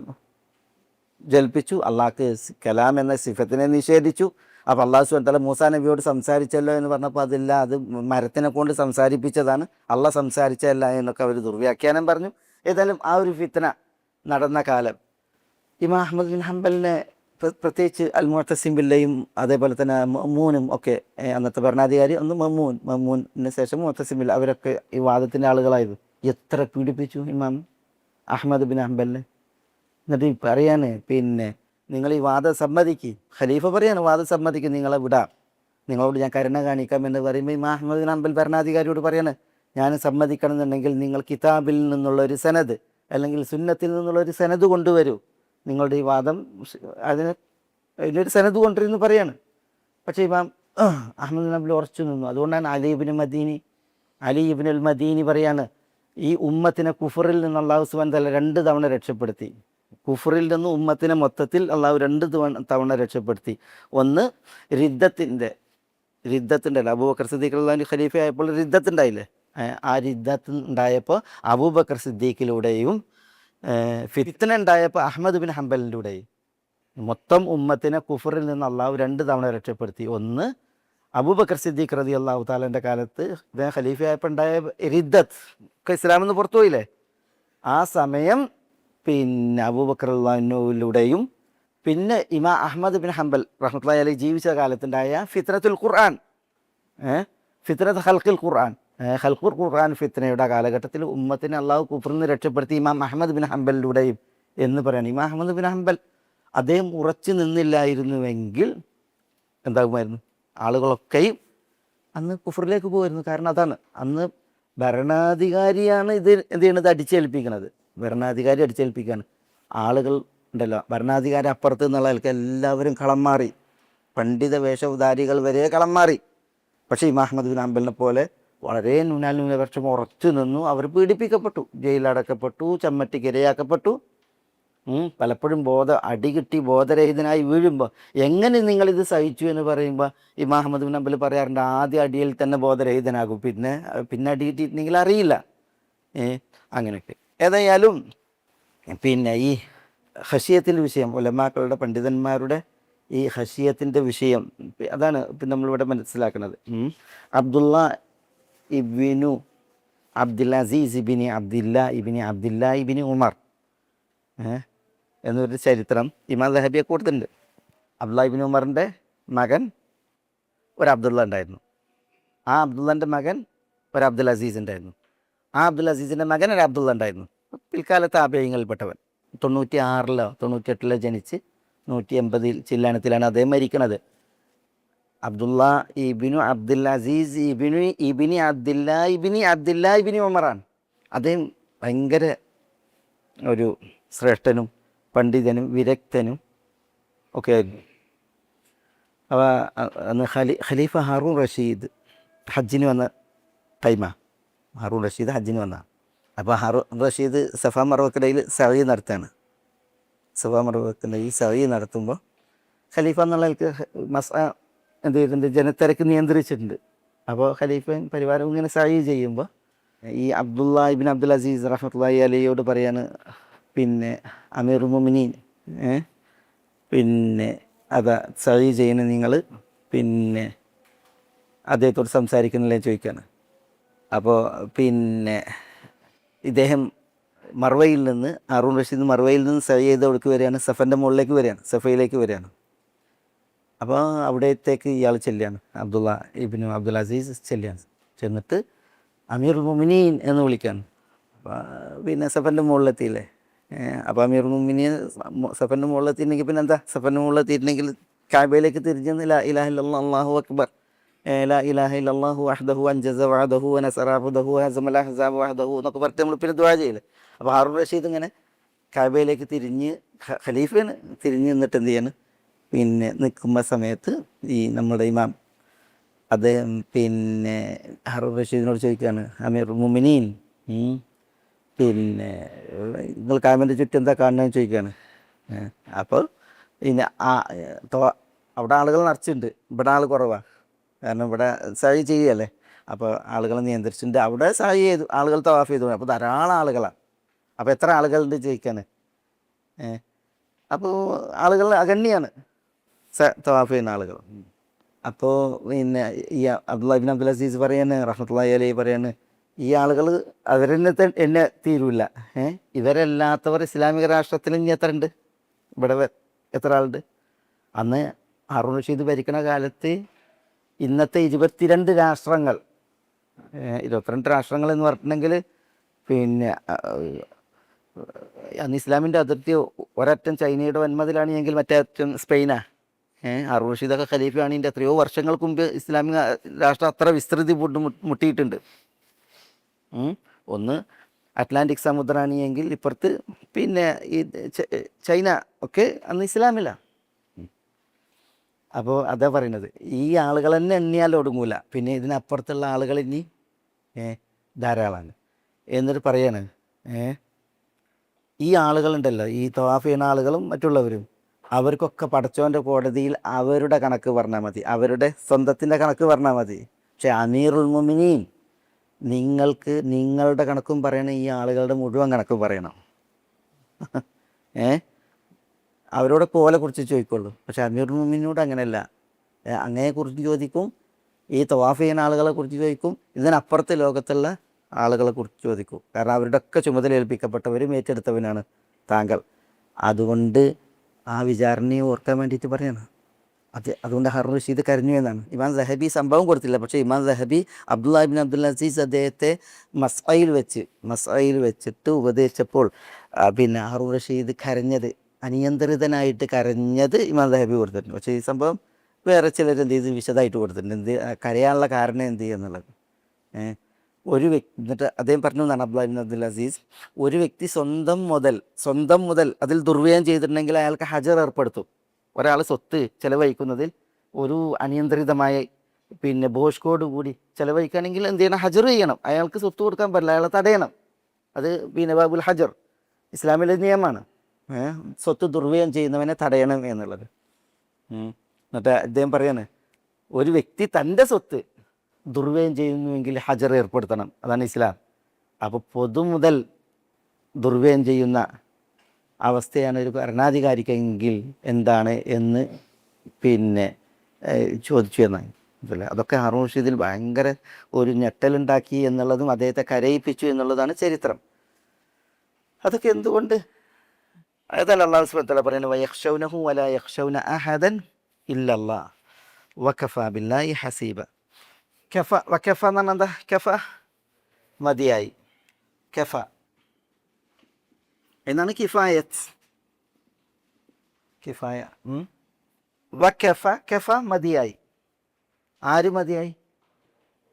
ജൽപ്പിച്ചു. അള്ളാഹ്ക്ക് കലാം എന്ന സിഫത്തിനെ നിഷേധിച്ചു. അപ്പോൾ അള്ളാഹു സുബ്ഹാനഹു വ തആല മൂസാ നബിയോട് സംസാരിച്ചല്ലോ എന്ന് പറഞ്ഞപ്പോൾ അതില്ല, അത് മരത്തിനെ കൊണ്ട് സംസാരിപ്പിച്ചതാണ്, അള്ളാഹ് സംസാരിച്ചല്ല എന്നൊക്കെ അവർ ദുർവ്യാഖ്യാനം പറഞ്ഞു. ഏതായാലും ആ ഒരു ഫിത്ന നടന്ന കാലം ഇമാം അഹ്മദ് ബിൻ ഹംബലിനെ പ്രത്യേകിച്ച് അൽ മുഅ്തസിം ബില്ലയും അതേപോലെ തന്നെ മഅ്മൂനും ഒക്കെ, അന്നത്തെ ഭരണാധികാരി ഒന്ന് മഅ്മൂനിന് ശേഷം മുഅ്തസിം ബില്ല, അവരൊക്കെ ഈ വാദത്തിൻ്റെ ആളുകളായിരുന്നു. എത്ര പീഡിപ്പിച്ചു ഇമാം അഹ്മദ് ബിൻ ഹംബലിനെ. എന്നിട്ട് പറയാണ് പിന്നെ നിങ്ങൾ ഈ വാദം സമ്മതിക്ക്, ഖലീഫ പറയാണ് വാദം സമ്മതിക്ക്, നിങ്ങളെ വിടാം, നിങ്ങളോട് ഞാൻ കരുണ കാണിക്കാം എന്ന് പറയുമ്പോൾ ഇമാം അഹ്മദ് ബിൻ ഹംബൽ ഭരണാധികാരിയോട് പറയാണ്, ഞാൻ സമ്മതിക്കണം എന്നുണ്ടെങ്കിൽ നിങ്ങൾ കിതാബിൽ നിന്നുള്ളൊരു സനദ് അല്ലെങ്കിൽ സുന്നത്തിൽ നിന്നുള്ളൊരു സനദ് കൊണ്ടുവരൂ, നിങ്ങളുടെ ഈ വാദം അതിനൊരു സനദ് കൊണ്ടുവരുമെന്ന് പറയാണ്. പക്ഷേ ഇമാം അഹ്മദ് ബിൻ ഹംബൽ ഉറച്ചു നിന്നു. അതുകൊണ്ടാണ് അലി ഇബ്നുൽ മദീനി പറയാണ്, ഈ ഉമ്മത്തിനെ കുഫറിൽ നിന്ന് അല്ലാഹു സുബ്ഹാനഹു വ തആല 2 തവണ രക്ഷപ്പെടുത്തി. കുഫറിൽ നിന്ന് ഉമ്മത്തിനെ മൊത്തത്തിൽ അള്ളാഹു 2 തവണ രക്ഷപ്പെടുത്തി. ഒന്ന് റിദ്ദത്തിൻ്റെ റിദ്ദത്തുണ്ടല്ലോ, അബൂബക്കർ സിദ്ദീഖ് റളിയല്ലാഹു ഖലീഫ ആയപ്പോൾ റിദ്ദത്തുണ്ടായില്ലേ, ആ റിദ്ദത്ത് ഉണ്ടായപ്പോൾ അബൂബക്കർ സിദ്ദീഖിലൂടെയും ഫിത്ന ഉണ്ടായപ്പോൾ അഹ്മദ് ബിൻ ഹംബലിലൂടെയും മൊത്തം ഉമ്മത്തിനെ കുഫറിൽ നിന്ന് അള്ളാഹു 2 തവണ രക്ഷപ്പെടുത്തി. ഒന്ന് അബൂബക്കർ സിദ്ദീഖ് റളിയല്ലാഹു തആലയുടെ കാലത്ത് അദ്ദേഹം ഖലീഫയായപ്പോൾ ഉണ്ടായ റിദ്ദത്ത് ഒക്കെ ഇസ്ലാമിൽ നിന്ന് പുറത്തു പോയില്ലേ, ആ സമയം പിന്നെ അബൂബക്കർ റളിയല്ലാഹുവിലൂടെയും പിന്നെ ഇമാം അഹ്മദ് ബിൻ ഹംബൽ റഹ്മത്തുള്ളാഹി അലൈഹി ജീവിച്ച കാലത്തുണ്ടായ ഫിത്നത്തുൽ ഖുർആൻ, ഫിത്നത്ത് ഖൽഖുൽ ഖുർആൻ, ഖൽഖുൽ ഖുർആൻ ഫിത്നയുടെ കാലഘട്ടത്തിൽ ഉമ്മത്തിനെ അള്ളാഹു കുഫറിൽ നിന്ന് രക്ഷപ്പെടുത്തി ഇമാം അഹ്മദ് ബിൻ ഹംബലിലൂടെയും എന്ന് പറയാണ്. ഇമാം അഹ്മദ് ബിൻ ഹംബൽ അദ്ദേഹം ഉറച്ചു നിന്നില്ലായിരുന്നുവെങ്കിൽ എന്താകുമായിരുന്നു, ആളുകളൊക്കെയും അന്ന് കുഫറിലേക്ക് പോകുമായിരുന്നു. കാരണം അതാണ്, അന്ന് ഭരണാധികാരിയാണ് ഇത് എന്ത് ചെയ്യണത്, അടിച്ചേൽപ്പിക്കുന്നത്. ഭരണാധികാരി അടിച്ചേൽപ്പിക്കുകയാണ്. ആളുകൾ ഉണ്ടല്ലോ, ഭരണാധികാരി അപ്പുറത്ത് നിന്നുള്ള ആൾക്ക് എല്ലാവരും കളം മാറി, പണ്ഡിത വേഷധാരികൾ വരെ കളം മാറി. പക്ഷേ ഇമാം അഹ്മദ് ബിൻ ഹംബലിനെ പോലെ വളരെ ന്യൂനപക്ഷം ഉറച്ചു നിന്നു. അവർ പീഡിപ്പിക്കപ്പെട്ടു, ജയിലടക്കപ്പെട്ടു, ചമ്മട്ടിക്കിരയാക്കപ്പെട്ടു. പലപ്പോഴും അടി കിട്ടി ബോധരഹിതനായി വീഴുമ്പോൾ എങ്ങനെ നിങ്ങളിത് സഹിച്ചു എന്ന് പറയുമ്പോൾ ഇമാം അഹ്മദ് ബിൻ ഹംബൽ പറയാറുണ്ട്, ആദ്യ അടിയിൽ തന്നെ ബോധരഹിതനാകും, പിന്നെ അടി കിട്ടിയിട്ടുണ്ടെങ്കിൽ അറിയില്ല. അങ്ങനെയൊക്കെ ഏതായാലും പിന്നെ ഈ ഹഷിയത്തിൻ്റെ വിഷയം, ഉലമാക്കളുടെ പണ്ഡിതന്മാരുടെ ഈ ഹഷിയത്തിൻ്റെ വിഷയം അതാണ് ഇപ്പം നമ്മളിവിടെ മനസ്സിലാക്കുന്നത്. അബ്ദുള്ള ഇബ്നു അബ്ദുൽ അസീസ് ഇബിനി അബ്ദില്ല ഇബിനി ഉമർ എന്നൊരു ചരിത്രം ഇമാം ദഹബിയെ കൊടുത്തിട്ടുണ്ട്. അബ്ദുള്ള ഇബ്നു ഉമറിൻ്റെ മകൻ ഒരു അബ്ദുള്ള ഉണ്ടായിരുന്നു. ആ അബ്ദുള്ളൻ്റെ മകൻ ഒരു അബ്ദുൽ അസീസ് ഉണ്ടായിരുന്നു. ആ അബ്ദുൽ അസീസിൻ്റെ മകൻ ഒരു അബ്ദുള്ള ഉണ്ടായിരുന്നു. പിൽക്കാലത്ത് ആബേയങ്ങളിൽപ്പെട്ടവൻ. 96 98 ജനിച്ച് 180 ചില്ലാനത്തിലാണ് അദ്ദേഹം മരിക്കുന്നത്. അബ്ദുള്ള ഇബിനു അബ്ദുൽ അസീസ് ഇബിനി അബ്ദില്ല ഇബിനി ഉമറാണ്. അദ്ദേഹം ഭയങ്കര ഒരു ശ്രേഷ്ഠനും പണ്ഡിതനും വിരക്തനും ഒക്കെ ആയിരുന്നു. അപ്പോൾ അന്ന് ഖലീഫ ഹാറൂൺ റഷീദ് ഹജ്ജിന് വന്ന ടൈമാണ്. ഹാറൂൺ റഷീദ് ഹജ്ജിന് വന്ന, അപ്പോൾ ഹാറൂൺ റഷീദ് സഫാ മർവക്കിടയിൽ സഅയ് നടത്തുകയാണ്. സഫാ മർവക്കിടയിൽ സഅയ് നടത്തുമ്പോൾ ഖലീഫ എന്നുള്ള എന്ത് ചെയ്തിട്ടുണ്ട്, ജനത്തിരക്ക് നിയന്ത്രിച്ചിട്ടുണ്ട്. അപ്പോൾ ഖലീഫയും പരിവാരവും ഇങ്ങനെ സഅയ് ചെയ്യുമ്പോൾ ഈ അബ്ദുള്ള ഇബ്നു അബ്ദുൽ അസീസ് റഹ്മത്തുള്ളാഹി അലൈഹിയോട് പറയാണ്, പിന്നെ അമീറുൽ മുഅ്മിനീൻ പിന്നെ അതാ സഅയ് ചെയ്യുന്ന നിങ്ങൾ പിന്നെ അദ്ദേഹത്തോട് സംസാരിക്കുന്നില്ലേ ചോദിക്കുകയാണ്. അപ്പോൾ പിന്നെ ഇദ്ദേഹം മർവയിൽ നിന്ന് ഹാറൂൺ റഷീദ് മർവയിൽ നിന്ന് സഅയ് ചെയ്ത് അവിടേക്ക് വരികയാണ്, സഫൻ്റെ മുകളിലേക്ക് വരികയാണ്, സഫയിലേക്ക് വരികയാണ്. അപ്പോൾ അവിടത്തേക്ക് ഇയാൾ ചെല്ലുകയാണ്, അബ്ദുള്ള ഇബ്നു അബ്ദുൽ അസീസ് ചെല്ലുകയാണ്. ചെന്നിട്ട് അമീറുൽ മുഅ്മിനീൻ എന്ന് വിളിക്കുകയാണ്. അപ്പോൾ പിന്നെ സഫൻ്റെ മുകളിലെത്തിയില്ലേ. അപ്പോൾ അമീറുൽ മുഅ്മിനീൻ സഫൻ്റെ മുകളിലെത്തിയിട്ടുണ്ടെങ്കിൽ പിന്നെ എന്താ, സഫൻ്റെ മുകളിലെത്തിയിട്ടുണ്ടെങ്കിൽ കാബയിലേക്ക് തിരിഞ്ഞ് ലാ ഇലാഹ ഇല്ലല്ലാഹ് അല്ലാഹു അക്ബർ, ലാ ഇലാഹ ഇല്ലല്ലാഹു വഹ്ദഹു അൻജസ വഅദഹു വനസറ അബ്ദഹു വഹസമൽ അഹ്സാബ വഹ്ദഹു എന്നൊക്കെ പറഞ്ഞിട്ട് നമ്മൾ പിന്നെ ദുആ ചെയ്യില്ലേ. അപ്പോൾ ഹാറൂൺ റഷീദ് ഇങ്ങനെ കാബയിലേക്ക് തിരിഞ്ഞ് ഖലീഫയാണ് തിരിഞ്ഞ് നിന്നിട്ട് എന്ത് ചെയ്യാണ്, പിന്നെ നിൽക്കുമ്പോൾ സമയത്ത് ഈ നമ്മുടെ ഇമാം അദ്ദേഹം പിന്നെ ഹാറൂൺ റഷീദിനോട് ചോദിക്കുകയാണ്, അമീറുൽ മുഅ്മിനീൻ പിന്നെ നിങ്ങൾ കാബൻ്റെ ചുറ്റും എന്താ കാണുന്നതെന്ന് ചോദിക്കുകയാണ്. അപ്പോൾ പിന്നെ അവിടെ ആളുകൾ നിറച്ചിട്ടുണ്ട്, ഇവിടെ ആൾ കുറവാണ്. കാരണം ഇവിടെ സഅയ് ചെയ്യുകയല്ലേ, അപ്പോൾ ആളുകളെ നിയന്ത്രിച്ചിട്ടുണ്ട്. അവിടെ സഅയ് ചെയ്തു, ആളുകൾ തവാഫ് ചെയ്തു. അപ്പോൾ ധാരാളം ആളുകളാണ്. അപ്പോൾ എത്ര ആളുകളുണ്ട് ചോദിക്കാൻ. അപ്പോൾ ആളുകൾ അഗണ്യാണ് തവാഫ് ചെയ്യുന്ന ആളുകൾ. അപ്പോൾ പിന്നെ ഈ അബ്ദുള്ള ഇബ്നു അബ്ദുൽ അസീസ് പറയാണ്, റഹ്മത്തുള്ളാഹി അലൈഹി പറയാണ്, ഈ ആളുകൾ എന്നെ തീരൂല. ഇവരല്ലാത്തവർ ഇസ്ലാമിക രാഷ്ട്രത്തിൽ ഇനി എത്ര ഉണ്ട്, ഇവിടെ എത്ര ആളുണ്ട്. അന്ന് ഹാറൂൺ റഷീദ് ഭരിക്കുന്ന കാലത്ത് ഇന്നത്തെ 22 രാഷ്ട്രങ്ങൾ 22 രാഷ്ട്രങ്ങൾ എന്ന് പറഞ്ഞിട്ടുണ്ടെങ്കിൽ പിന്നെ അന്ന് ഇസ്ലാമിൻ്റെ അതിർത്തി ഒരറ്റം ചൈനയുടെ വൻമതിലാണ് എങ്കിൽ മറ്റേ അറ്റം സ്പെയിനാണ്. ഹാറൂൺ റഷീദൊക്കെ ഖലീഫയാണെങ്കിൽ എത്രയോ വർഷങ്ങൾക്ക് മുമ്പ് ഇസ്ലാമിക രാഷ്ട്രം അത്ര വിസ്തൃതി മുട്ടിയിട്ടുണ്ട്. ഒന്ന് അറ്റ്ലാന്റിക് സമുദ്രമാണ് എങ്കിൽ ഇപ്പുറത്ത് പിന്നെ ഈ ചൈന ഒക്കെ അന്ന് ഇസ്ലാമില്ല. അപ്പോൾ അതാ പറയുന്നത്, ഈ ആളുകൾ തന്നെ എണ്ണിയാൽ ഒടുങ്ങൂല, പിന്നെ ഇതിനപ്പുറത്തുള്ള ആളുകൾ ഇനി ധാരാളമാണ് എന്നിട്ട് പറയാണ്. ഈ ആളുകളുണ്ടല്ലോ, ഈ തവാഫ് ചെയ്യുന്ന ആളുകളും മറ്റുള്ളവരും അവർക്കൊക്കെ പടച്ചോൻ്റെ കോടതിയിൽ അവരുടെ കണക്ക് പറഞ്ഞാൽ മതി, അവരുടെ സ്വന്തത്തിൻ്റെ കണക്ക് പറഞ്ഞാൽ മതി. പക്ഷെ അമീറുൽ മുഅ്മിനീൻ നിങ്ങൾക്ക് നിങ്ങളുടെ കണക്കും പറയണം, ഈ ആളുകളുടെ മുഴുവൻ കണക്കും പറയണം. ഏ അവരോടൊക്കെ ഓലെ കുറിച്ച് ചോദിക്കുള്ളൂ. പക്ഷെ അമീറുൽ മുഅ്മിനീനോട് അങ്ങനെയല്ല, അങ്ങയെക്കുറിച്ച് ചോദിക്കും, ഈ തവാഫ് ചെയ്യുന്ന ആളുകളെ കുറിച്ച് ചോദിക്കും, ഇതിനപ്പുറത്തെ ലോകത്തുള്ള ആളുകളെ കുറിച്ച് ചോദിക്കും. കാരണം അവരുടെ ഒക്കെ ചുമതല ഏൽപ്പിക്കപ്പെട്ടവരും ഏറ്റെടുത്തവനാണ് താങ്കൾ. അതുകൊണ്ട് ആ വിചാരണയെ ഓർക്കാൻ വേണ്ടിയിട്ട് പറയാണ്. അതുകൊണ്ട് ഹറൂൻ റഷീദ് കരഞ്ഞു എന്നാണ്. ഇമാം സഹബി സംഭവം കൊടുത്തില്ല, പക്ഷേ ഇമാം സഹബി അബ്ദുല്ലാ ഇബ്നു അബ്ദുൽ അസീസ് അദ്ദേഹത്തെ മസ്അയിൽ വെച്ചിട്ട് ഉപദേശിച്ചപ്പോൾ പിന്നെ ഹറൂൻ റഷീദ് കരഞ്ഞത്, അനിയന്ത്രിതനായിട്ട് കരഞ്ഞത് ഇമാം സഹബി കൊടുത്തിട്ടുണ്ട്. പക്ഷേ ഈ സംഭവം വേറെ ചിലർ എന്ത് ചെയ്ത് വിശദമായിട്ട് കൊടുത്തിട്ടുണ്ട്, എന്ത് കരയാനുള്ള കാരണം എന്ത് ചെയ്യുന്നുള്ളത്. ഒരു വ്യക്തി എന്നിട്ട് അദ്ദേഹം പറഞ്ഞു എന്നാണ് അബ്ദുല്ലാ ഇബ്നു അബ്ദുൽ അസീസ്, ഒരു വ്യക്തി സ്വന്തം മുതൽ അതിൽ ദുർവ്യയം ചെയ്തിട്ടുണ്ടെങ്കിൽ അയാൾക്ക് ഹജർ ഏർപ്പെടുത്തും. ഒരാൾ സ്വത്ത് ചെലവഴിക്കുന്നതിൽ ഒരു അനിയന്ത്രിതമായ പിന്നെ ബോഷ്കോട് കൂടി ചെലവഴിക്കുകയാണെങ്കിൽ എന്ത് ചെയ്യണം, ഹജർ ചെയ്യണം. അയാൾക്ക് സ്വത്ത് കൊടുക്കാൻ പറ്റില്ല, അയാളെ തടയണം. അത് പിന്നെ ബാബുൽ ഹജർ ഇസ്ലാമിലെ നിയമമാണ്. സ്വത്ത് ദുർവ്യയം ചെയ്യുന്നവനെ തടയണം എന്നുള്ളത്. എന്നിട്ട് അദ്ദേഹം പറയാണ്, ഒരു വ്യക്തി തൻ്റെ സ്വത്ത് ദുർവ്യയം ചെയ്യുന്നുവെങ്കിൽ ഹജർ ഏർപ്പെടുത്തണം, അതാണ് ഇസ്ലാം. അപ്പോൾ പൊതുമുതൽ ദുർവ്യയം ചെയ്യുന്ന അവസ്ഥയാണ് ഒരു ഭരണാധികാരിക്കെങ്കിൽ എന്താണ് എന്ന് പിന്നെ ചോദിച്ചു എന്നാണ്. അതൊക്കെ ഹറൂൻ റഷീദിൽ ഭയങ്കര ഒരു ഞെട്ടലുണ്ടാക്കി എന്നുള്ളതും അദ്ദേഹത്തെ കരയിപ്പിച്ചു എന്നുള്ളതാണ് ചരിത്രം. അതൊക്കെ എന്തുകൊണ്ട്? അതല്ല അല്ലാഹു സുബ്ഹാനഹു വ തആല പറയുന്നത്, വയഖ്ശൗനഹു വലാ യഖ്ശൗന അഹദൻ ഇല്ലല്ലാഹ് വകഫാ ബില്ലാഹി ഹസീബ. വകഫ എന്ന് പറഞ്ഞാൽ എന്താ? കഫ മതിയായി, കഫ എന്നാണ് കിഫായ. വകഫ, കഫ മതിയായി. ആര് മതിയായി?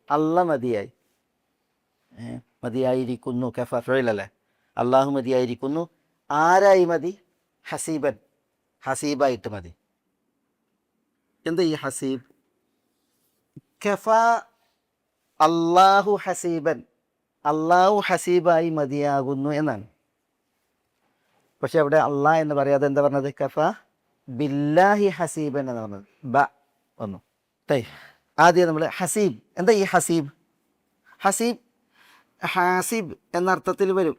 അല്ല മതിയായി, മതിയായിരിക്കുന്നു. കഫ ഫിഅലല്ലേ, അള്ളാഹു മതിയായിരിക്കുന്നു. ആരായി മതി? ഹസീബൻ, ഹസീബായിട്ട് മതി. എന്താ ഈ ഹസീബ്? കഫ അള്ളാഹു ഹസീബൻ, അള്ളാഹു ഹസീബായി മതിയാകുന്നു എന്നാണ്. പക്ഷെ അവിടെ അള്ളാഹ് എന്ന് പറയാതെ എന്താ പറഞ്ഞത്? കഫ ബില്ലാഹി ഹസീബൻ എന്ന് പറഞ്ഞത്. ബ വന്നു. ആദ്യം നമ്മൾ ഹസീബ്. എന്താ ഈ ഹസീബ്? ഹാസിബ് എന്നർത്ഥത്തിൽ വരും,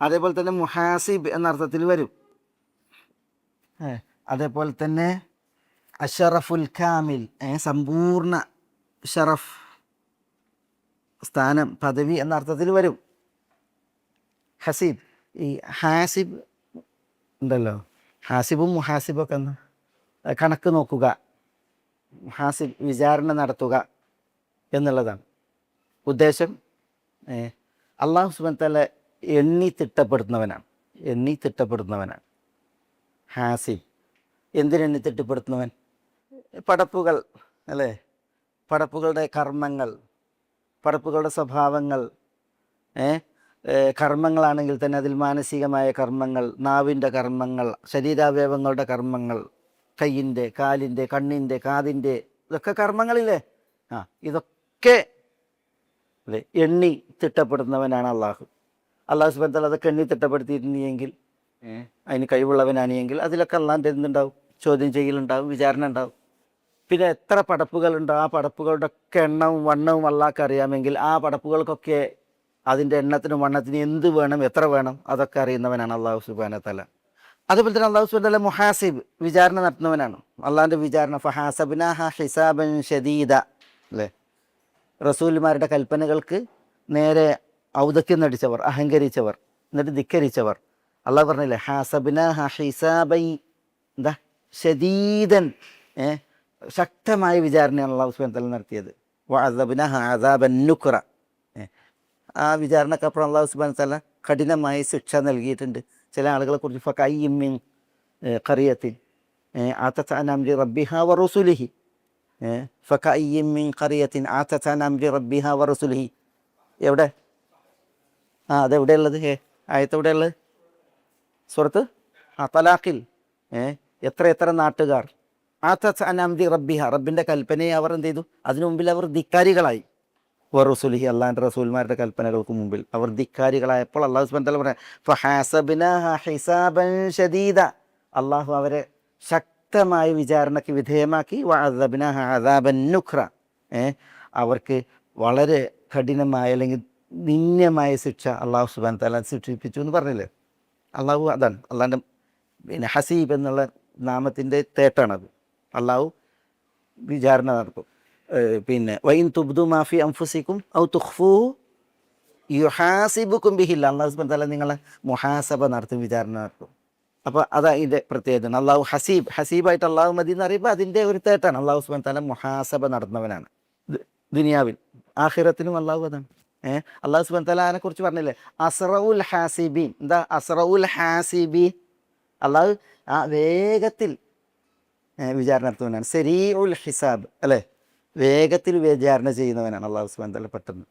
അതേപോലെ തന്നെ മുഹാസിബ് എന്നർത്ഥത്തിൽ വരും, അതേപോലെ തന്നെ അഷറഫുൽ കാമിൽ, സമ്പൂർണ്ണ ഷറഫ്, സ്ഥാനം, പദവി എന്ന അർത്ഥത്തിൽ വരും ഹസീബ്. ഈ ഹാസിബ് ഉണ്ടല്ലോ, ഹാസിബും മുഹാസിബൊക്കെ എന്ന് കണക്ക് നോക്കുക, ഹാസിബ് വിചാരണ നടത്തുക എന്നുള്ളതാണ് ഉദ്ദേശം. അള്ളാഹു സുബ്ഹാനഹു വ തആല എണ്ണി തിട്ടപ്പെടുത്തുന്നവനാണ് ഹാസിബ്. എന്തിനെണ്ണി തിട്ടപ്പെടുത്തുന്നവൻ? പടപ്പുകൾ അല്ലേ, പടപ്പുകളുടെ കർമ്മങ്ങൾ, പടപ്പുകളുടെ സ്വഭാവങ്ങൾ. കർമ്മങ്ങളാണെങ്കിൽ തന്നെ അതിൽ മാനസികമായ കർമ്മങ്ങൾ, നാവിൻ്റെ കർമ്മങ്ങൾ, ശരീരാവയവങ്ങളുടെ കർമ്മങ്ങൾ, കയ്യിൻ്റെ, കാലിൻ്റെ, കണ്ണിൻ്റെ, കാതിൻ്റെ, ഇതൊക്കെ കർമ്മങ്ങളില്ലേ? ഇതൊക്കെ അല്ലേ എണ്ണി തിട്ടപ്പെടുന്നവനാണ് അള്ളാഹു. അള്ളാഹു സുബ്ഹാനഹു വ തആല അതൊക്കെ എണ്ണി തിട്ടപ്പെടുത്തിയിരുന്നെങ്കിൽ, അതിന് കഴിവുള്ളവനാണെങ്കിൽ അതിലൊക്കെ അള്ളാഹിൻ്റെ എന്തുണ്ടാവും? ചോദ്യം ചെയ്യലുണ്ടാവും, വിചാരണ ഉണ്ടാവും. പിന്നെ എത്ര പടപ്പുകളുണ്ടോ ആ പടപ്പുകളുടെ ഒക്കെ എണ്ണവും വണ്ണവും അള്ളാഹ്ക്ക് അറിയാമെങ്കിൽ ആ പടപ്പുകൾക്കൊക്കെ അതിൻ്റെ എണ്ണത്തിനും വണ്ണത്തിനും എന്ത് വേണം, എത്ര വേണം, അതൊക്കെ അറിയുന്നവനാണ് അള്ളാഹു സുബ്ഹാനഹു വ തആല. അതുപോലെ തന്നെ അള്ളാഹു സുബ്ഹാനഹു വ തആല മുഹാസിബ്, വിചാരണ നടത്തുന്നവനാണ്. അള്ളാഹിൻ്റെ വിചാരണ ഫഹാസബ്നാഹ ഹിസാബൻ ഷദീദ അല്ലേ. റസൂൽമാരുടെ കൽപ്പനകൾക്ക് നേരെ ഔദക്യം നടിച്ചവർ, അഹങ്കരിച്ചവർ, എന്നിട്ട് ധിക്കരിച്ചവർ, അള്ളാഹു പറഞ്ഞില്ലേ ഹാസബ്നാഹ ഹിസാബൻ എന്താ ഷദീദൻ, ശക്തമായ വിചാരണയാണ് അള്ളാഹു സുബ്ഹാനഹു വ തആല നടത്തിയത്. വഅദബ്നാഹ അദാബൻ നുക്റ, ആ വിചാരണക്കപ്പുറം അള്ളാഹു സുബ്ഹാനഹു വ തആല കഠിനമായ ശിക്ഷ നൽകിയിട്ടുണ്ട്. ചില ആളുകളെ കുറിച്ച് ഫകഅയ്യിൻ മിൻ ഖറിയത്തിൻ ആതത് അൻ അംരി റബ്ബിഹാ വറസുലിഹി, ഫകഅയ്യിൻ മിൻ ഖറിയത്തിൻ ആതത് അൻ അംരി റബ്ബിഹാ വറസുലിഹി. എവിടെ? അതെവിടെയുള്ളത്? ആയത്തെവിടെയുള്ളത്? സൂറത്ത് തലാഖിൽ. എത്ര നാട്ടുകാർ ആതത് അൻ അംരി റബ്ബിഹ, റബ്ബിൻ്റെ കൽപ്പനയെ അവർ എന്ത് ചെയ്തു? അതിനു മുമ്പിൽ അവർ ധിക്കാരികളായി. വറസുലിഹി, അള്ളാഹിൻ്റെ റസൂൽമാരുടെ കൽപ്പനകൾക്ക് മുമ്പിൽ അവർ ധിക്കാരികളായപ്പോൾ അള്ളാഹു സുബ്ഹാനഹു വ തആല പറയാം ഫഹാസബ്നാഹ ഹിസാബൻ ഷദീദ, അള്ളാഹു അവരെ ശക്തമായ വിചാരണയ്ക്ക് വിധേയമാക്കി. വഅദബ്നാഹ അദാബൻ നുക്ര, അവർക്ക് വളരെ കഠിനമായ അല്ലെങ്കിൽ നിന്ദ്യമായ ശിക്ഷ അള്ളാഹു സുബ്ഹാനഹു വ തആല ശിക്ഷിപ്പിച്ചു എന്ന് പറഞ്ഞില്ലേ. അള്ളാഹു അതാണ് അള്ളാഹിൻ്റെ പിന്നെ ഹസീബ് എന്നുള്ള നാമത്തിൻ്റെ തേട്ടാണത്. അള്ളാഹു വിചാരണ നടത്തും. പിന്നെ വൈൻ തുബ്ദു മാഫി അംഫുസിക്കും ഔ തുഖ്ഫൂഹു യുഹാസിബുക്കും ബിഹില്ല, അള്ളാഹു സുബ്ഹാനഹു വ തആല നിങ്ങളെ മുഹാസബ നടത്തും, വിചാരണ നടത്തും. അപ്പോൾ അതാ ഇതിൻ്റെ പ്രത്യേകത. അള്ളാഹു ഹസീബായിട്ട് അള്ളാഹു മതി എന്ന് പറയുമ്പോൾ അതിൻ്റെ ഒരു തേട്ടാണ്. അള്ളാഹു സുബ്ഹാനഹു വ തആല മുഹാസബ നടത്തുന്നവനാണ് ദുനിയാവിൽ. ആഖിറത്തിനും അള്ളാഹു അതാണ്. അള്ളാഹു സുബ്ഹാനഹു വ തആല അതിനെ കുറിച്ച് പറഞ്ഞില്ലേ, അസ്റഉൽ ഹാസിബീൻ. എന്താ അസ്റഉൽ ഹാസിബീൻ? അള്ളാഹു ആ വേഗത്തിൽ വിചാരണ നടത്തുന്നവനാണ്. സരീഉൽ ഹിസാബ് അല്ലേ, വേഗത്തിൽ വിചാരണ ചെയ്യുന്നവനാണ് അള്ളാഹു സുബ്ഹാനഹു വ തആല. പെട്ടെന്ന്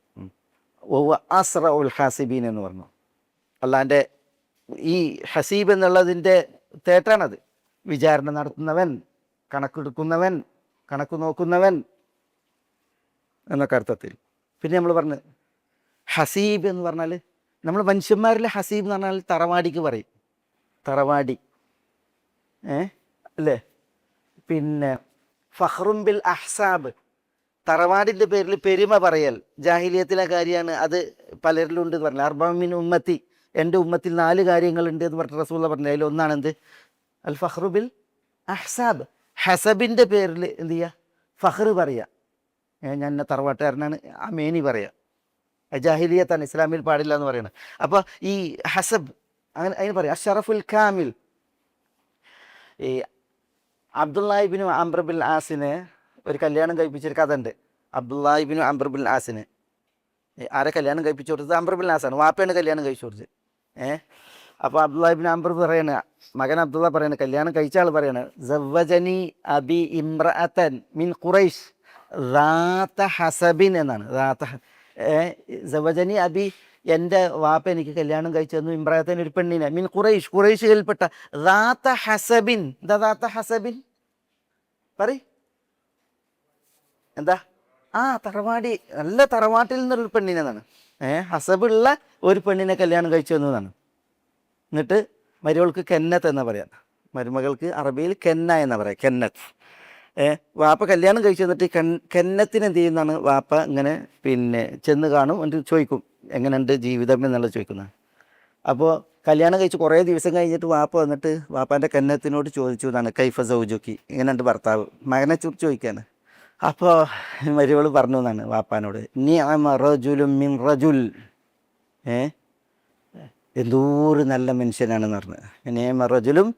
അസ്റഉൽ ഹാസിബീൻ എന്ന് പറഞ്ഞു. അള്ളാഹിൻ്റെ ഈ ഹസീബ് എന്നുള്ളതിൻ്റെ തേട്ടാണത്. വിചാരണ നടത്തുന്നവൻ, കണക്കെടുക്കുന്നവൻ, കണക്ക് നോക്കുന്നവൻ എന്നൊക്കെ അർത്ഥത്തിൽ. പിന്നെ നമ്മൾ പറഞ്ഞ് ഹസീബ് എന്ന് പറഞ്ഞാൽ, നമ്മൾ മനുഷ്യന്മാരിലെ ഹസീബ് എന്ന് പറഞ്ഞാൽ തറവാടിക്ക് പറയും, തറവാടി അല്ലേ. പിന്നെ ഫഖ്റും ബിൽ അഹ്സാബ്, തറവാടിൻ്റെ പേരിൽ പെരുമ പറയൽ ജാഹിലിയത്തിലെ കാര്യമാണ്. അത് പലരിലും ഉണ്ട് എന്ന് പറഞ്ഞില്ല. അർബഅമിൻ ഉമ്മത്തി, എൻ്റെ ഉമ്മത്തിൽ 4 കാര്യങ്ങളുണ്ട് എന്ന് പറഞ്ഞിട്ട് റസൂലുള്ളാഹി പറഞ്ഞു. അതിൽ ഒന്നാണ് എന്ത്? അൽ ഫഖ്റു ബിൽ അഹ്സാബ്. ഹസബിൻ്റെ പേരിൽ എന്ത് ചെയ്യുക? ഫഖ്റ് പറയുക. ഞാൻ എന്നെ തറവാട്ടുകാരനാണ്, ആ മേനി പറയുക. ജാഹിലിയത്താണ്, ഇസ്ലാമിൽ പാടില്ല എന്ന് പറയുന്നത്. അപ്പോൾ ഈ ഹസബ് അങ്ങനെ അതിന് പറയാം. അഷ്റഫുൽ കാമിൽ. ഈ അബ്ദുല്ലാഹി ഇബ്നു അംർ ബിൻ ആസിനെ ഒരു കല്യാണം കഴിപ്പിച്ചൊരു കഥ ഉണ്ട്. അബ്ദുല്ലാഹി ഇബ്നു അംർ ബിൻ ആസിനെ ആരെ കല്യാണം കഴിപ്പിച്ചു കൊടുത്തത്? അംർ ബിൻ ആസാണ്. വാപ്പയാണ് കല്യാണം കഴിച്ചു കൊടുത്തത്. അപ്പോൾ അബ്ദുല്ലാഹി ഇബ്നു അംർ പറയണ, മകൻ അബ്ദുള്ള പറയണ, കല്യാണം കഴിച്ച ആൾ പറയണ, സവ്വജനി അബി ഇംറഅതൻ മിൻ ഖുറൈശ് റാത്ത ഹസബിൻ എന്നാണ്. സവ്വജനി അബി, എൻ്റെ വാപ്പ എനിക്ക് കല്യാണം കഴിച്ചു തന്നു ഇമ്രാത്തൻ, ഒരു പെണ്ണിനെ, മിൻ ഖുറൈശ്, ഖുറൈശിൽപ്പെട്ട, റാത്ത ഹസബിൻ. എന്താ റാത്ത ഹസബിൻ? പറയ് എന്താ? തറവാടി, നല്ല തറവാട്ടിൽ നിന്നൊരു പെണ്ണിനെന്നാണ്. ഹസബുള്ള ഒരു പെണ്ണിനെ കല്യാണം കഴിച്ചു തന്നതാണ്. എന്നിട്ട് മരുമകൾക്ക് കെന്നത്ത് എന്നാ പറയാം, മരുമകൾക്ക് അറബിയിൽ കെന്ന എന്നാ പറയാം, കെന്നത്ത്. വാപ്പ കല്യാണം കഴിച്ചു തന്നിട്ട് കെന്നത്തിന് എന്ത് ചെയ്യുന്നതാണ്, വാപ്പ ഇങ്ങനെ പിന്നെ ചെന്ന് കാണും, എന്നിട്ട് ചോദിക്കും എങ്ങനെയുണ്ട് ജീവിതം എന്നുള്ളത് ചോദിക്കുന്നത്. അപ്പോൾ കല്യാണം കഴിച്ച് കുറേ ദിവസം കഴിഞ്ഞിട്ട് വാപ്പ വന്നിട്ട് വാപ്പാൻ്റെ കെന്നത്തിനോട് ചോദിച്ചു എന്നാണ്, കൈഫ സൗജുക്കി, എങ്ങനെയുണ്ട് ഭർത്താവ്, മകനെ ചോദിക്കുകയാണ്. അപ്പോൾ മരുമകൾ പറഞ്ഞു എന്നാണ് വാപ്പാനോട്, നിഅമ റജുലുൻ മിൻ റജുൽ, എന്തോരു നല്ല മനുഷ്യനാണെന്ന് പറഞ്ഞു. നിഅമ റജുലും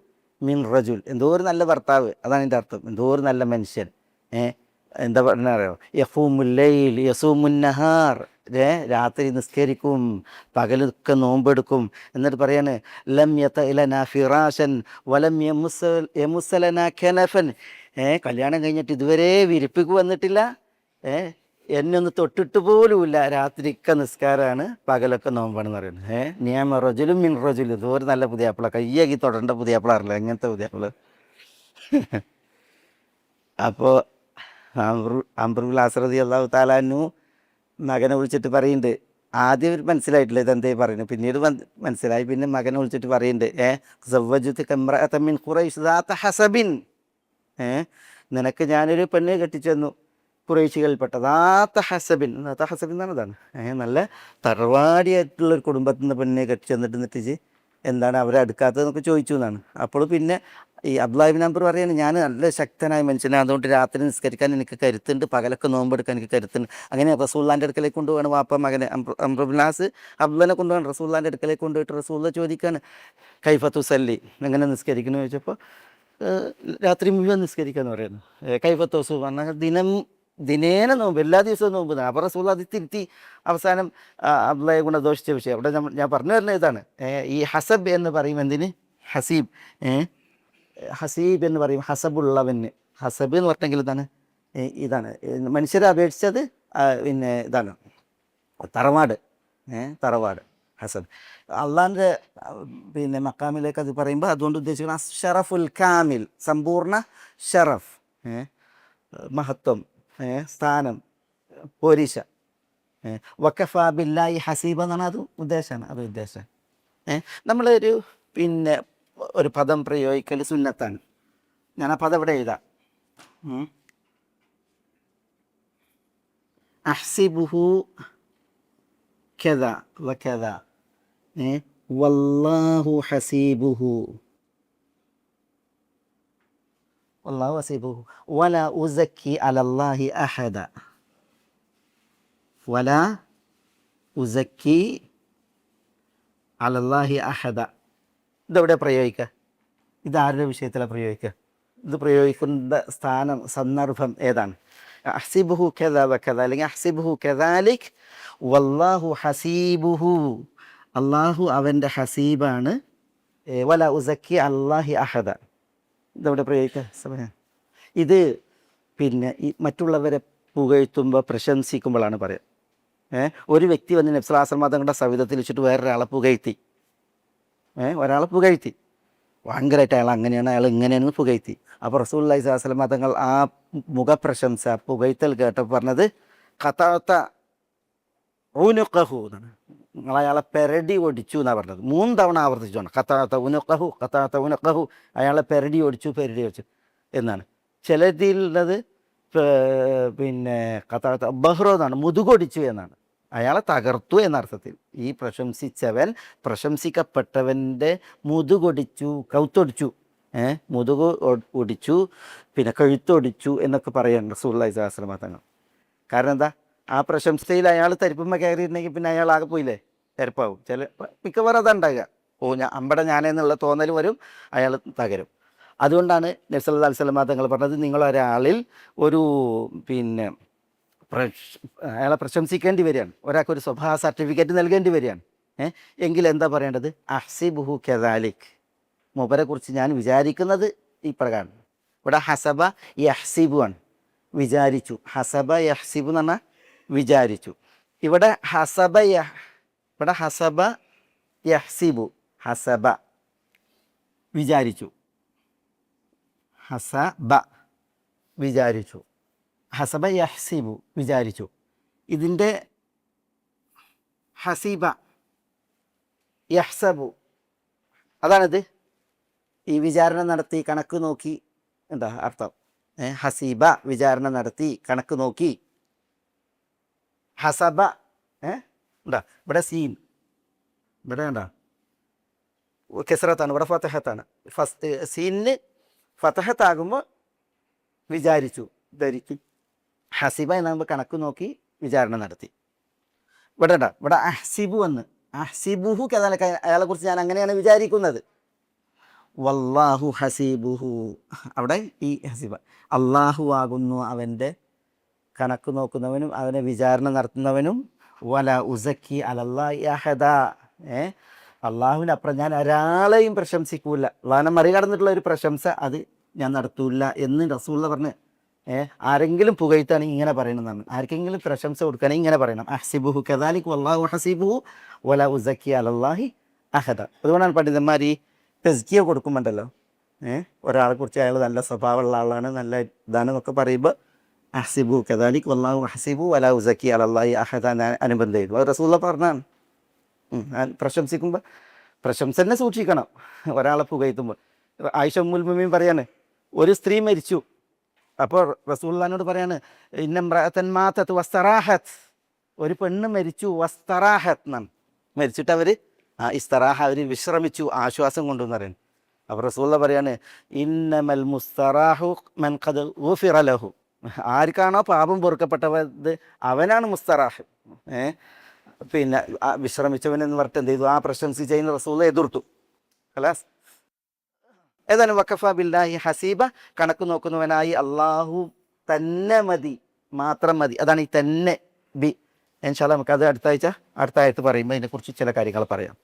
മിൻ റജുൽ, എന്തോ ഒരു നല്ല ഭർത്താവ്, അതാണ് എൻ്റെ അർത്ഥം, എന്തോ ഒരു നല്ല മനുഷ്യൻ. എന്താ പറഞ്ഞ അറിയോ? യഖൂമുൽ ലൈൽ യസൂമുൻ നഹാർ, രാത്രി നിസ്കരിക്കും, പകലൊക്കെ നോമ്പെടുക്കും. എന്നിട്ട് പറയാണ്, ലം യതഇലനാ ഫിറാശൻ വലം യമുസലനാ കനഫൻ, കല്യാണം കഴിഞ്ഞിട്ട് ഇതുവരെ വിരിപ്പിക്ക് വന്നിട്ടില്ല, എന്നെ ഒന്ന് തൊട്ടിട്ട് പോലുമില്ല, രാത്രിയൊക്കെ നിസ്കാരമാണ്, പകലൊക്കെ നോമ്പാണെന്ന് പറയുന്നത്. നിഅമ റജുലും മിൻ റജുൽ, ഇതുപോലെ നല്ല പുതിയാപ്പിള, കയ്യാക്കി തൊടേണ്ട പുതിയാപ്പിള അറിയില്ല, എങ്ങനത്തെ പുതിയാപ്പിള. അപ്പോൾ അംർ ബിൻ ആസ് റളിയല്ലാഹു തആല അൻഹു മകനെ വിളിച്ചിട്ട് പറയുന്നുണ്ട്, ആദ്യം മനസ്സിലായിട്ടില്ല ഇതെന്തേ പറയുന്നത്, പിന്നീട് മനസ്സിലായി. പിന്നെ മകനെ വിളിച്ചിട്ട് പറയുന്നുണ്ട്, സവ്വജതുക ഇംറഅതൻ മിൻ ഖുറൈശ് ദാത ഹസബിൻ, നിനക്ക് ഞാനൊരു പെണ്ണ് കെട്ടിച്ചു തന്നു ഖുറൈശികളിൽപ്പെട്ട, ദാത്ത ഹസബിൻ. ദാത്ത ഹസബിൻ എന്നാണ് അതാണ്, നല്ല തറവാടിയായിട്ടുള്ളൊരു കുടുംബത്തിൽ നിന്ന് പെണ്ണിനെ കെട്ടിച്ചു തന്നിട്ട് എന്താണ് അവരെ അടുക്കാത്തതെന്നൊക്കെ ചോദിച്ചു എന്നാണ്. അപ്പോൾ പിന്നെ ഈ അബ്ദുല്ലാഹി ഇബ്നു അംർ പറയാണ്, ഞാൻ നല്ല ശക്തനായ മനുഷ്യനാണ്, അതുകൊണ്ട് രാത്രി നിസ്കരിക്കാൻ എനിക്ക് കരുത്തുണ്ട്, പകലൊക്കെ നോമ്പെടുക്കാൻ എനിക്ക് കരുത്തുണ്ട്. അങ്ങനെ റസൂലുള്ളാഹിൻ്റെ അടുക്കലേക്ക് കൊണ്ടുപോകണം വാപ്പ മകനെ. അംർ ബിൻ ആസ് അബ്ദുല്ലാഹിനെ കൊണ്ടുപോകണം റസൂലുള്ളാഹിൻ്റെ അടുക്കലേക്ക് കൊണ്ടുപോയിട്ട് റസൂലുള്ളാഹി ചോദിക്കുകയാണ്, കൈഫ തുസല്ലി, എങ്ങനെ നിസ്കരിക്കുന്നു ചോദിച്ചപ്പോൾ രാത്രി മുഴുവൻ നിസ്കരിക്കാന്ന് പറയുന്നു. കൈഫ തുസു പറഞ്ഞാൽ ദിനേന നോമ്പ്, എല്ലാ ദിവസവും നോമ്പ്. അപ്പോൾ റസൂലുള്ളാഹി അത് തിരുത്തി അവസാനം അബ്ദുല്ലാഹിയെ കൊണ്ട് ദോഷിച്ച വിഷയം. അവിടെ ഞാൻ പറഞ്ഞു വരുന്നത് ഇതാണ്, ഈ ഹസബ് എന്ന് പറയും എന്തിന്, ഹസീബ്, ഹസീബ് എന്ന് പറയും ഹസബുള്ളവന്. ഹസബ് എന്ന് പറഞ്ഞെങ്കിൽ ഇതാണ് മനുഷ്യരെ അപേക്ഷിച്ചത്, പിന്നെ ഇതാണ് തറവാട്, തറവാട് ഹസബ്. അള്ളാഹിൻ്റെ പിന്നെ മക്കാമിലേക്ക് അത് പറയുമ്പോൾ അതുകൊണ്ട് ഉദ്ദേശിക്കുന്നത് ഷറഫുൽ കാമിൽ, സമ്പൂർണ്ണ ഷറഫ്, മഹത്വം, സ്ഥാനം, പോരിശ. വക്കഫ ബില്ലാഹി ഹസീബ എന്നാണ് അത് ഉദ്ദേശമാണ്. നമ്മളൊരു പിന്നെ ഒരു പദം പ്രയോഗിക്കൽ സുന്നത്താണ്. ഞാൻ ആ പദം ഇവിടെ എഴുതാം. അഹ്സിബുഹു കദ വകദ, വല്ലാഹു ഹസീബുഹു, വല്ലാഹു ഹസീബുഹു, വലാ ഉസക്കി അലല്ലാഹി അഹദ, വലാ ഉസക്കി അലല്ലാഹി അഹദ. ഇതെവിടെ പ്രയോഗിക്കുക? ഇതാരുടെ വിഷയത്തിലാണ് പ്രയോഗിക്കുക? ഇത് പ്രയോഗിക്കുന്ന സ്ഥാനം, സന്ദർഭം ഏതാണ്? അഹ്സിബുഹു കദ വകദ, അല്ലെങ്കിൽ അഹ്സിബുഹു കദാലിക് വല്ലാഹു ഹസീബുഹു, അള്ളാഹു അവൻ്റെ ഹസീബാണ്, വലാ ഉസക്കി അല്ലാഹി അഹദ. ഇതെവിടെ പ്രയോഗിക്കുക? ഇത് പിന്നെ ഈ മറ്റുള്ളവരെ പുകഴ്ത്തുമ്പോൾ, പ്രശംസിക്കുമ്പോഴാണ് പറയുക. ഒരു വ്യക്തി വന്ന് നബി സ്വല്ലല്ലാഹു അലൈഹി വസല്ലം തങ്ങളുടെ സവിധത്തിൽ വെച്ചിട്ട് വേറൊരാളെ പുകഴ്ത്തി, ഒരാളെ പുകഴ്ത്തി, ഭയങ്കരമായിട്ട് അയാൾ അങ്ങനെയാണ്, അയാൾ ഇങ്ങനെയാണെന്ന് പുകഴ്ത്തി. അപ്പോൾ റസൂലുള്ളാഹി സ്വല്ലല്ലാഹു അലൈഹി വസല്ലം തങ്ങൾ ആ മുഖപ്രശംസ, പുകഴ്ത്തൽ കേട്ടപ്പോൾ പറഞ്ഞത് ഖതഅത ഉനുഖഹു എന്നാണ്. നിങ്ങൾ അയാളെ പെരടി ഒടിച്ചു എന്നാണ് പറഞ്ഞത്. 3 തവണ ആവർത്തിച്ചാണ് ഖതഅത ഉനുഖഹു, ഖതഅത ഉനുഖഹു, അയാളെ പെരടി ഒടിച്ചു, പെരടി ഒടിച്ചു എന്നാണ്. ചിലതിലുള്ളത് പിന്നെ ഖതഅത ബഹ്റു എന്നാണ്, മുതുകൊടിച്ചു എന്നാണ്. അയാളെ തകർത്തു എന്നർത്ഥത്തിൽ. ഈ പ്രശംസിച്ചവൻ പ്രശംസിക്കപ്പെട്ടവൻ്റെ മുതുകൊടിച്ചു, കൗത്തൊടിച്ചു, മുതുക് ഒടിച്ചു, പിന്നെ കഴുത്തൊടിച്ചു എന്നൊക്കെ പറയാൻ റസൂലുള്ളാഹി സ്വല്ലല്ലാഹു അലൈഹി വസല്ലം തങ്ങൾ. കാരണം എന്താ? ആ പ്രശംസയിൽ അയാൾ തരിപ്പുമ്മ കയറിയിട്ടുണ്ടെങ്കിൽ പിന്നെ അയാൾ ആകെ പോയില്ലേ, തരിപ്പാവും. മിക്കവാറും അതുണ്ടാകുക. ഞാനെന്നുള്ള തോന്നൽ വരും, അയാൾ തകരും. അതുകൊണ്ടാണ് നബി സല്ലല്ലാഹു അലൈഹി വസല്ലം തങ്ങൾ പറഞ്ഞത്, നിങ്ങളൊരാളിൽ ഒരു പിന്നെ അയാളെ പ്രശംസിക്കേണ്ടി വരികയാണ്, ഒരാൾക്കൊരു സ്വഭാവ സർട്ടിഫിക്കറ്റ് നൽകേണ്ടി വരികയാണ്, എങ്കിൽ എന്താ പറയേണ്ടത്? അഹ്സിബുഹു കദാലിക്, മൂപ്പരെക്കുറിച്ച് ഞാൻ വിചാരിക്കുന്നത് ഈ പ്രകാരം. ഇവിടെ ഹസബ യഹ്സിബു ആണ്, വിചാരിച്ചു. ഹസബ യഹ്സിബു എന്ന് പറഞ്ഞാൽ വിചാരിച്ചു. ഇവിടെ ഹസബ യഹ്സിബു, ഹസബ വിചാരിച്ചു, ഹസബ വിചാരിച്ചു, ഹസബ യഹ്സിബു വിചാരിച്ചു. ഇതിൻ്റെ ഹസീബ യഹ്സബു, അതാണിത്. ഈ വിചാരണ നടത്തി, കണക്ക് നോക്കി, എന്താ അർത്ഥം? ഹസീബ വിചാരണ നടത്തി, കണക്ക് നോക്കി. ഹസബ ഉണ്ടാ, ഇവിടെ സീൻ, ഇവിടെ ഉണ്ടാ കെസ്റത്താണ്, ഇവിടെ ഫതഹത്താണ്. ഫസ്റ്റ് സീനിന് ഫതഹത്താകുമ്പോൾ വിചാരിച്ചു, ധരിച്ചു. ഹസിബ എന്നാകുമ്പോൾ കണക്ക് നോക്കി, വിചാരണ നടത്തി. ഇവിടെ അഹ്സിബു എന്ന്, അഹ്സിബുഹു കദാലിക, അയാളെക്കുറിച്ച് ഞാൻ അങ്ങനെയാണ് വിചാരിക്കുന്നത്. വല്ലാഹു ഹസീബുഹു, അവിടെ ഈ ഹസീബ, അള്ളാഹു ആകുന്നു അവൻ്റെ കണക്ക് നോക്കുന്നവനും അവനെ വിചാരണ നടത്തുന്നവനും. വല ഉസക്കി അലല്ലാഹി അഹദ, അള്ളാഹുവിനപ്പുറം ഞാൻ ഒരാളെയും പ്രശംസിക്കൂല, അള്ളാഹിനെ മറികടന്നിട്ടുള്ള ഒരു പ്രശംസ അത് ഞാൻ നടത്തൂല എന്ന് റസൂലുള്ള പറഞ്ഞ്. ആരെങ്കിലും പുകഴ്ത്താണെങ്കിൽ ഇങ്ങനെ പറയണമെന്നാണ്, ആർക്കെങ്കിലും പ്രശംസ കൊടുക്കുകയാണെങ്കിൽ ഇങ്ങനെ പറയണം, അഹ്സിബുഹു കദാലിക് വല്ലാഹു ഹസീബുഹു വല ഉസക്കി അലല്ലാഹി അഹദ. അതുകൊണ്ടാണ് പണ്ഡിതന്മാർ ഈ തസ്കിയ കൊടുക്കുമ്പോണ്ടല്ലോ, ഒരാളെക്കുറിച്ച് അയാൾ നല്ല സ്വഭാവമുള്ള ആളാണ്, നല്ല ഇതാണെന്നൊക്കെ പറയുമ്പോൾ അഹ്സിബു കദാലിക് വല്ലാഹു ഹസീബു വല ഉസക്കി അലല്ലാഹി അഹദ അനുബന്ധം ചെയ്തു. അത് റസൂലുള്ള പറഞ്ഞാണ്. പ്രശംസിക്കുമ്പോൾ പ്രശംസ തന്നെ സൂക്ഷിക്കണം. ഒരാളെ പുകഴ്ത്തുമ്പോൾ ആയിഷ ഉമ്മുൽ മുഅ്മിനീൻ പറയാണ്, ഒരു സ്ത്രീ മരിച്ചു. അപ്പോൾ റസൂലുള്ളാഹിനോട് പറയാണ്, ഇന്നംറഅതൻ മാതത് വസ്തറാഹത്ത്, ഒരു പെണ്ണ് മരിച്ചു, വസ്തറാഹത്ത് എന്നാണ്, മരിച്ചിട്ട് അവർ ഇസ്തറാഹ, അവർ വിശ്രമിച്ചു, ആശ്വാസം കൊണ്ടെന്ന് പറയുന്നു. അപ്പോൾ റസൂലുള്ള പറയാണ്, ഇന്നമൽ മുസ്തറാഹു മൻ ഖദ് ഗുഫിറ ലഹു, ആർക്കാണോ പാപം പൊറുക്കപ്പെട്ടത് അവനാണ് മുസ്തറാഹ്. പിന്നെ വിശ്രമിച്ചവൻ എന്ന് പറഞ്ഞിട്ട് എന്ത് ചെയ്തു? ആ പ്രശംസിച്ചതിന് റസൂലുള്ള എതിർത്തു. ഖലാസ്. ഏതായാലും വഖഫ ബില്ലാഹി ഹസീബ, കണക്ക് നോക്കുന്നവനായി അള്ളാഹു തന്നെ മതി, മാത്രം മതി. അതാണ് ഈ തന്നെ ബി. ഇൻഷാ അല്ലാഹ് നമുക്കത് അടുത്ത ആഴ്ച, അടുത്ത ആയത്ത് പറയുമ്പോൾ അതിനെക്കുറിച്ച് ചില കാര്യങ്ങൾ പറയാം.